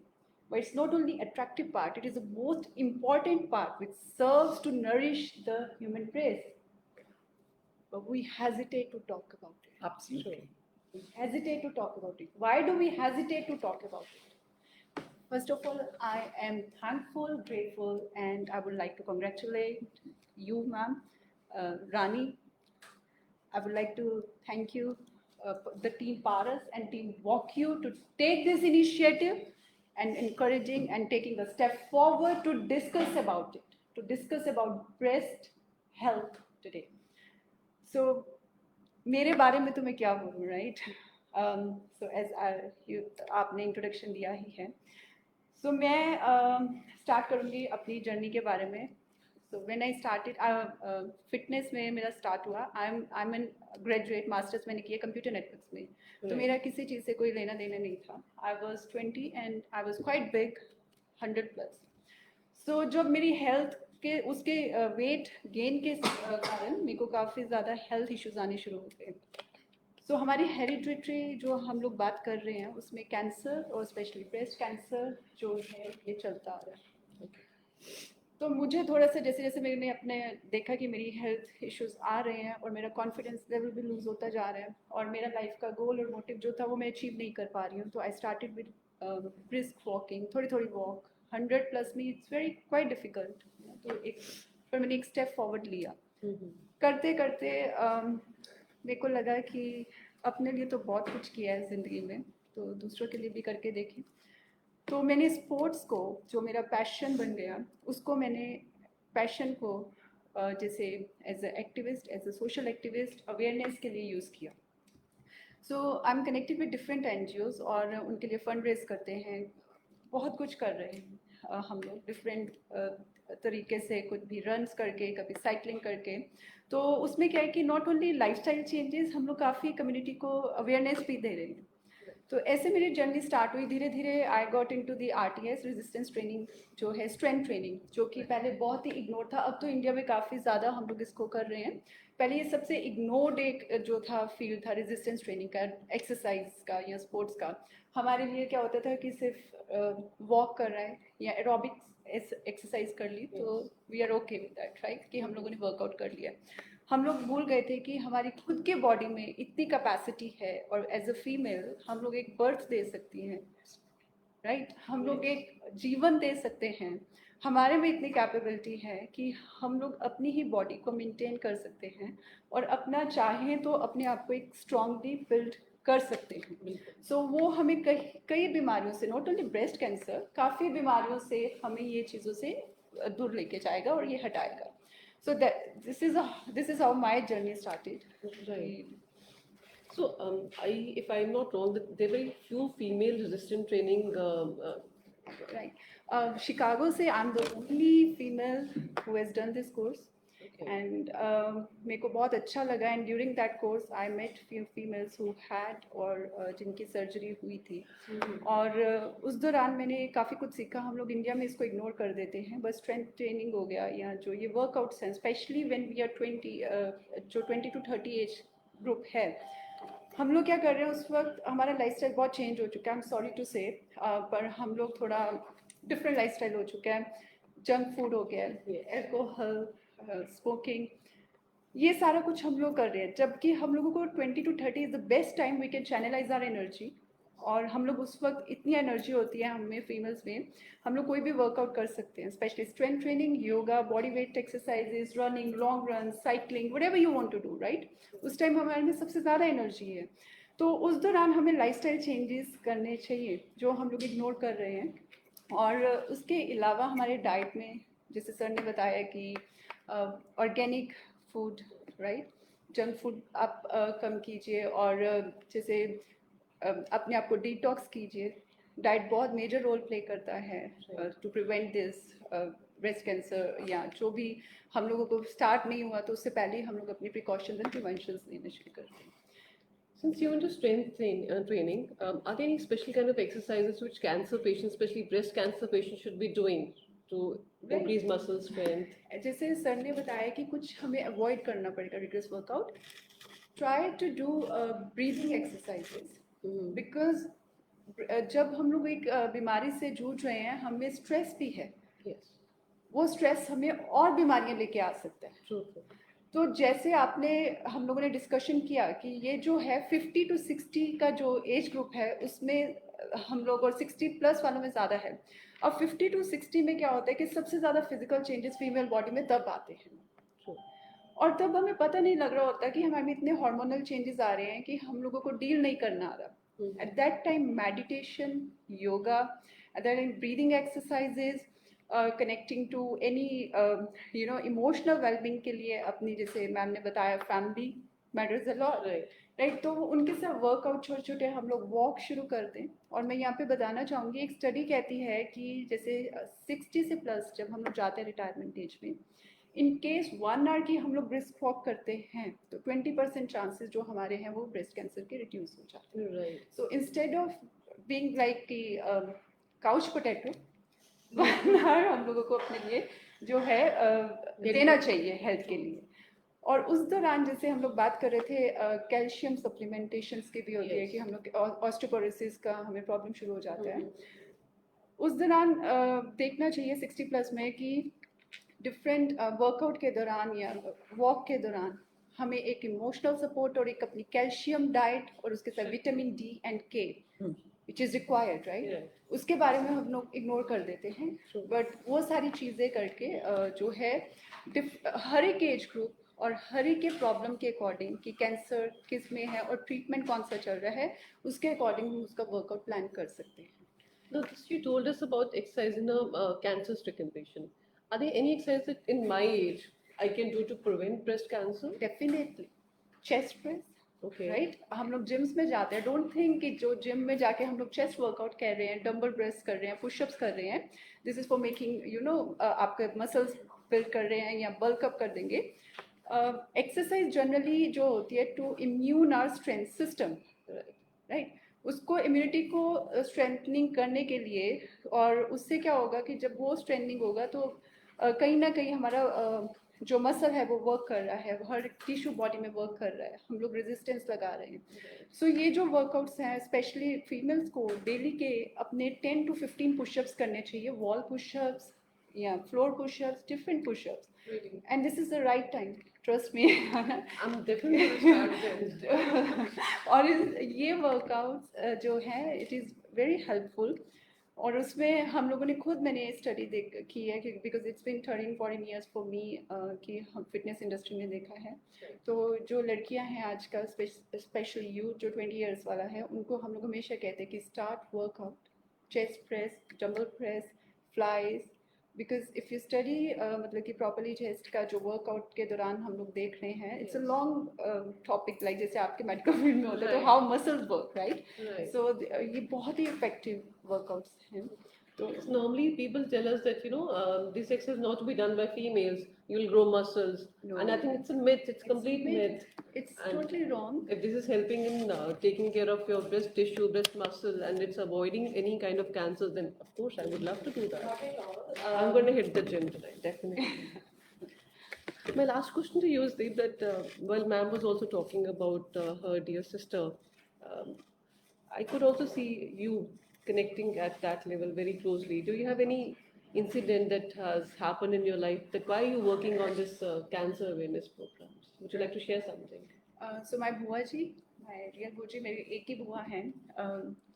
F: But it's not only attractive part; it is the most important part which serves to nourish the human breast. But we hesitate to talk about it.
D: Absolutely.
F: We hesitate to talk about it. Why do we hesitate to talk about it? First of all, I am thankful, grateful, and I would like to congratulate you, ma'am, Rani. I would like to thank you, the team Paras and team Walk You, to take this initiative and encouraging and taking a step forward to discuss about it, to discuss about breast health today. So, मेरे बारे में तो मैं क्या बोलूँ, right? So as आपने introduction दिया ही है. So मैं start करूँगी अपनी journey के बारे में. So when I started fitness में मेरा start हुआ. I'm a graduate masters मैंने किया computer networks में. तो मेरा किसी चीज़ से कोई लेना देना नहीं था. I was 20 and I was quite big, 100 plus. So जब मेरी health के उसके weight gain के कारण मेरे को काफ़ी ज़्यादा health issues आने शुरू हो गए. So हमारी hereditary जो हम लोग बात कर रहे हैं उसमें कैंसर और स्पेशली ब्रेस्ट कैंसर जो है ये चलता आ रहा है. तो मुझे थोड़ा सा जैसे जैसे मैंने अपने देखा कि मेरी हेल्थ इश्यूज आ रहे हैं और मेरा कॉन्फिडेंस लेवल भी लूज होता जा रहा है और मेरा लाइफ का गोल और मोटिव जो था वो मैं अचीव नहीं कर पा रही हूँ. तो I started with brisk walking, थोड़ी थोड़ी वॉक. 100 प्लस में इट्स वेरी क्वाइट डिफिकल्ट. तो फिर मैंने एक स्टेप फॉरवर्ड लिया. करते करते मेरे को लगा कि अपने लिए तो बहुत कुछ किया है ज़िंदगी में, तो दूसरों के लिए भी करके देखी. तो मैंने स्पोर्ट्स को जो मेरा पैशन बन गया उसको मैंने पैशन को जैसे as a activist, as a social activist awareness के लिए यूज़ किया. So I am connected with different NGOs और उनके लिए फंड रेज करते हैं. बहुत कुछ कर रहे हैं हम लोग डिफरेंट तरीके से, कुछ भी रन्स करके, कभी साइकिलिंग करके. तो उसमें क्या है कि नॉट ओनली लाइफस्टाइल चेंजेस, हम लोग काफ़ी कम्युनिटी को अवेयरनेस भी दे रहे हैं. तो ऐसे मेरी जर्नी स्टार्ट हुई. धीरे धीरे I got into the RTS resistance training जो है स्ट्रेंथ ट्रेनिंग, जो कि पहले बहुत ही इग्नोर था. अब तो इंडिया में काफ़ी ज़्यादा हम लोग इसको कर रहे हैं. पहले ये सबसे इग्नोर्ड एक जो था फील्ड था रेजिस्टेंस ट्रेनिंग का, एक्सरसाइज का या स्पोर्ट्स का. हमारे लिए क्या होता था कि सिर्फ वॉक कर रहा है या एरोबिक्स एक्सरसाइज कर ली तो we are okay with that, right, कि हम लोगों ने वर्कआउट कर लिया. हम लोग भूल गए थे कि हमारी खुद के बॉडी में इतनी कैपेसिटी है और एज अ फीमेल हम लोग एक बर्थ दे सकती हैं, राइट. हम लोग एक जीवन दे सकते हैं. हमारे में इतनी कैपेबिलिटी है कि हम लोग अपनी ही बॉडी को मेंटेन कर सकते हैं और अपना चाहें तो अपने आप को एक स्ट्रांगली बिल्ड कर सकते हैं. सो वो हमें कई बीमारियों से, नॉट ओनली ब्रेस्ट कैंसर, काफ़ी बीमारियों से हमें ये चीज़ों से दूर लेके जाएगा और ये हटाएगा. So this is how my journey started.
A: Right. So, if I'm not wrong, there were very few female resistant training.
F: Right. Chicago से I'm the only female who has done this course.
A: Okay.
F: And मेरे को बहुत अच्छा लगा. And during that course, I met few females who had और जिनकी surgery हुई थी. और उस दौरान मैंने काफ़ी कुछ सीखा. हम लोग इंडिया में इसको इग्नोर कर देते हैं, बस स्ट्रेंथ ट्रेनिंग हो गया या जो ये वर्कआउट्स हैं, स्पेशली व्हेन वी आर 20 जो 20 to 30 एज ग्रुप है. हम लोग क्या कर रहे हैं उस वक्त, हमारा लाइफस्टाइल बहुत चेंज हो चुका है. आई एम सॉरी टू से, पर हम लोग थोड़ा डिफरेंट लाइफस्टाइल हो चुका है. जंक फूड हो गया, एल्कोहल, स्मोकिंग, ये सारा कुछ हम लोग कर रहे हैं, जबकि हम लोगों को 20 to 30 is the best time we can channelize our energy. और हम लोग उस वक्त इतनी एनर्जी होती है हमें फीमेल्स में, हम लोग कोई भी वर्कआउट कर सकते हैं, specially strength training, yoga, body weight exercises, running, long run, cycling, whatever you want to do, right. उस टाइम हमारे में सबसे ज़्यादा एनर्जी है। तो उस दौरान हमें लाइफस्टाइल चेंजेस करने चाहिए जो हम लोग इग्नोर कर रहे हैं। और उसके अलावा हमारे डाइट में, जैसे सर ने बताया कि organic food, right, junk food आप कम कीजिए, और जैसे अपने आप को डिटॉक्स कीजिए। डाइट बहुत मेजर रोल प्ले करता है to prevent this breast cancer, या जो भी हम लोगों को स्टार्ट नहीं हुआ तो उससे पहले ही हम लोग अपनी प्रिकॉशंस एंड प्रिवेंशंस लेने शुरू करते हैं।
A: Since you're into training, are there any special kind of exercises which cancer patients, especially breast cancer patients, should be doing to increase muscle strength?
F: जैसे सर ने बताया कि कुछ हमें अवॉइड करना पड़ेगा rigorous workout, try to do breathing exercises, because जब हम लोग एक बीमारी से जूझ रहे हैं, हमें स्ट्रेस भी है,
A: Yes,
F: वो स्ट्रेस हमें और बीमारियां लेके आ सकता है।
A: true. True.
F: तो जैसे आपने, हम लोगों ने डिस्कशन किया कि ये जो है 50 to 60 का जो एज ग्रुप है उसमें हम लोग, और 60 प्लस वालों में ज़्यादा है। अब 50 to 60 में क्या होता है कि सबसे ज़्यादा फिजिकल चेंजेस फीमेल बॉडी में तब आते हैं,
A: True.
F: और तब हमें पता नहीं लग रहा होता कि हमारे में इतने हार्मोनल चेंजेस आ रहे हैं कि हम लोगों को डील नहीं करना आ रहा। At that time meditation, yoga, at that time breathing exercises, connecting to any emotional wellbeing के लिए अपनी, जैसे मैम ने बताया, family matters a lot,
A: Right.
F: Right. तो उनके साथ वर्कआउट छोटे छोटे हम लोग वॉक शुरू कर दें। और मैं यहाँ पे बताना चाहूँगी, एक स्टडी कहती है कि जैसे 60 से प्लस जब हम लोग जाते हैं रिटायरमेंट एज में, इन केस 1 आवर की हम लोग ब्रिस्क वॉक करते हैं तो 20% चांसेस जो हमारे हैं वो ब्रेस्ट कैंसर के रिड्यूस हो जाते हैं।
A: Right.
F: So instead of being like की काउच पोटैटो, 1 आवर हम लोगों को अपने लिए जो है देना चाहिए हेल्थ के लिए। और उस दौरान जैसे हम लोग बात कर रहे थे, कैल्शियम सप्लीमेंटेशंस की भी होती है
A: Yes.
F: कि हम लोग ऑस्टियोपोरोसिस का हमें प्रॉब्लम शुरू हो जाता है। उस दौरान देखना चाहिए 60 प्लस में कि डिफरेंट वर्कआउट के दौरान या वॉक के दौरान हमें एक इमोशनल सपोर्ट और एक अपनी कैल्शियम डाइट और उसके साथ विटामिन डी एंड के which is required, right,
A: Yeah.
F: उसके बारे में हम लोग इग्नोर कर देते हैं। बट वो सारी चीज़ें करके जो है हर एक एज ग्रुप और हर एक के प्रॉब्लम के अकॉर्डिंग कि कैंसर किस में है और ट्रीटमेंट कौन सा चल रहा है, उसके अकॉर्डिंग हम उसका वर्कआउट प्लान कर सकते हैं।
A: Now, this you told us about exercise in a cancer-stricken patient. Are there any exercises that in my age I can do to prevent breast cancer?
F: Definitely chest press,
A: Okay.
F: Right. हम लोग gyms में जाते हैं, don't think कि जो gym में जाके हम लोग चेस्ट वर्कआउट कर रहे हैं, डंबल प्रेस कर रहे हैं, पुशअप्स कर रहे हैं, दिस इज फॉर मेकिंग आपके मसल्स बिल्ड कर रहे हैं या बल्क अप कर देंगे। एक्सरसाइज जनरली जो होती है to immune our strength system, right, उसको इम्यूनिटी को स्ट्रेंथनिंग करने के लिए। और उससे क्या होगा कि जब वो स्ट्रेंथनिंग होगा तो कहीं ना कहीं हमारा जो मसल है वो वर्क कर रहा है, हर टिश्यू बॉडी में वर्क कर रहा है, हम लोग रेजिस्टेंस लगा रहे हैं। सो ये जो वर्कआउट्स हैं स्पेशली फीमेल्स को डेली के अपने 10 to 15 पुशअप्स करने चाहिए, वॉल पुशअप्स या floor pushups, different pushups,
A: Really?
F: And this is the right time, trust me.
A: I'm definitely going to start then.
F: और ये वर्कआउट्स जो है इट इज़ वेरी हेल्पफुल। और उसमें हम लोगों ने खुद, मैंने स्टडी देख की है कि because it's been 13-14 years for me कि हम फिटनेस इंडस्ट्री में देखा है। तो जो लड़कियां हैं आजकल, स्पेशल यूथ जो 20 ईयर्स वाला है, उनको हम लोग हमेशा कहते हैं कि start workout, chest press, dumbbell press, flies, because if you study मतलब कि प्रॉपरली चेस्ट का जो वर्कआउट के दौरान हम लोग देख रहे हैं, it's a long topic, like जैसे आपके मेडिकल फील्ड में होता है तो
A: Right.
F: How muscles work, right.
A: Right.
F: सो ये बहुत ही इफेक्टिव वर्कआउट्स हैं। तो
A: Because normally people tell us that this exercise is not to be done by females. You'll grow muscles,
F: No.
A: and I think it's a myth. It's complete myth.
F: It's
A: And
F: totally wrong.
A: if this is helping in taking care of your breast tissue, breast muscle, and it's avoiding any kind of cancers, then of course I would love to do that. I'm going to hit the gym tonight, definitely. My last question to you is Deep, that while ma'am was also talking about her dear sister, um, I could also see you connecting at that level very closely. Do you have any incident that has happened in your life that why are you working on this cancer awareness programs? Would you like to share something?
F: So my बुआ जी, my real बुआ जी, मेरी एक ही बुआ हैं.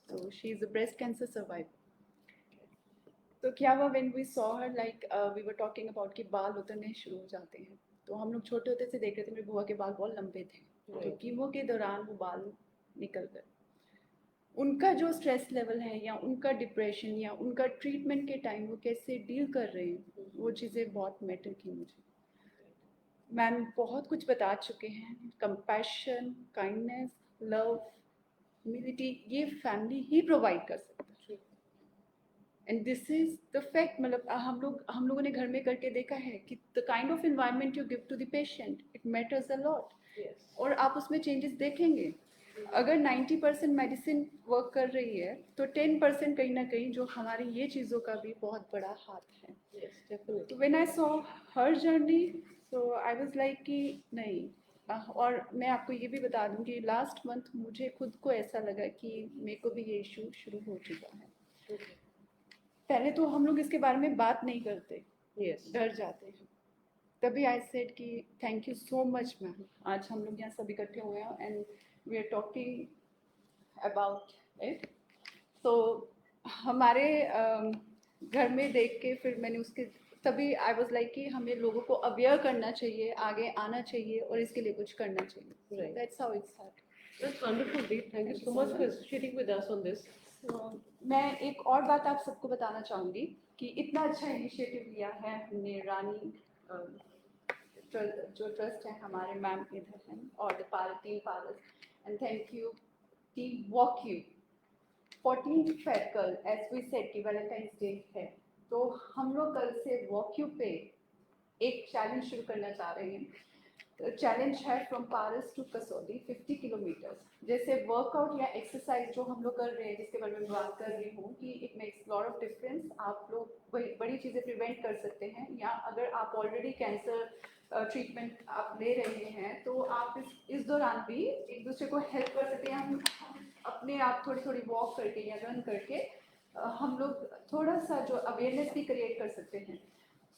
F: So she is a breast cancer survivor. तो क्या हुआ when we saw her, like we were talking about कि बाल उतरने शुरू हो जाते हैं. तो हम लोग छोटे होते से देख रहे थे मेरी बुआ के बाल बहुत लंबे थे. तो
A: Right.
F: कीमो के दौरान वो बाल निकल गए. उनका जो स्ट्रेस लेवल है या उनका डिप्रेशन या उनका ट्रीटमेंट के टाइम वो कैसे डील कर रहे हैं, वो चीज़ें बहुत मैटर की मुझे. मैम बहुत कुछ बता चुके हैं. कंपैशन, काइंडनेस, लव, ह्यूमिलिटी, ये फैमिली ही प्रोवाइड कर सकता है. And this is the fact. मतलब हम लोगों ने घर में करके देखा है कि the kind of environment you give to the patient, it matters a lot.
A: Yes.
F: और आप उसमें चेंजेस देखेंगे. अगर 90% मेडिसिन वर्क कर रही है तो 10% कहीं ना कहीं जो हमारी ये चीज़ों का भी बहुत बड़ा हाथ है.
A: Yes, definitely.
F: When I saw her journey, so I was like कि नहीं. और मैं आपको ये भी बता दूं कि लास्ट मंथ मुझे खुद को ऐसा लगा कि मेरे को भी ये इशू शुरू हो चुका है.
A: Okay.
F: पहले तो हम लोग इसके बारे में बात नहीं करते,
A: Yes.
F: डर जाते हैं. तभी आई सेड कि thank you so much ma'am. आज हम लोग यहाँ सब इकट्ठे हुए हैं and we are talking about it. तो हमारे घर में देख के फिर मैंने उसके तभी आई वाज लाइक कि हमें लोगों को अवेयर करना चाहिए, आगे आना चाहिए और इसके लिए कुछ करना चाहिए.
A: Right.
F: That's how it start.
A: That's wonderful, Deep. Thank you
F: Thank
A: so
F: you so
A: much for
F: much.
A: sharing with us on this.
F: मैं एक और बात आप सबको बताना चाहूँगी कि इतना अच्छा इनिशिएटिव लिया है हमने. रानी जो ट्रस्ट है हमारे मैम इधर हैं और the team Paras. And thank you team walk you. 14 Feb कल एज वी सेड कि वैलेंटाइंस डे है, तो हम लोग कल से वॉक यू पे एक चैलेंज शुरू करना चाह रहे हैं. चैलेंज है from Paras to Kasauli 50 kilometres. जैसे वर्कआउट या एक्सरसाइज जो हम लोग कर रहे हैं, जिसके बारे में बात कर रही हूँ कि it makes lot of difference. आप लोग बड़ी चीज़ें प्रिवेंट कर सकते हैं. या अगर आप ऑलरेडी कैंसर ट्रीटमेंट आप ले रहे हैं तो आप इस दौरान भी एक दूसरे को हेल्प कर सकते हैं. हम अपने आप थोड़ी थोड़ी वॉक करके या रन करके हम लोग थोड़ा सा जो अवेयरनेस भी क्रिएट कर सकते हैं.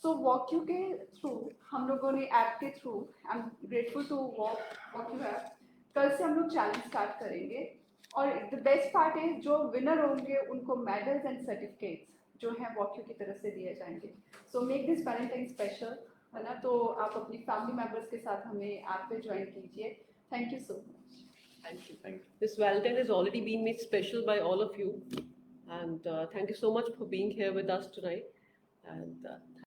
F: सो वॉक यू के थ्रू हम लोगों ने ऐप के थ्रू, I am grateful to walk you app. कल से हम लोग चैलेंज स्टार्ट करेंगे और द बेस्ट पार्ट है जो विनर होंगे उनको मेडल्स एंड सर्टिफिकेट्स जो हैं वॉक यू की तरफ से दिए जाएंगे. So make this Valentine special, है ना. तो आप अपनी फैमिली मेम्बर्स के साथ हमें ऐप पे ज्वाइन कीजिए. Thank you so much.
A: Thank you. Thank you. This Valentine has already been made special by all of you. And thank you so much for being here with us tonight. And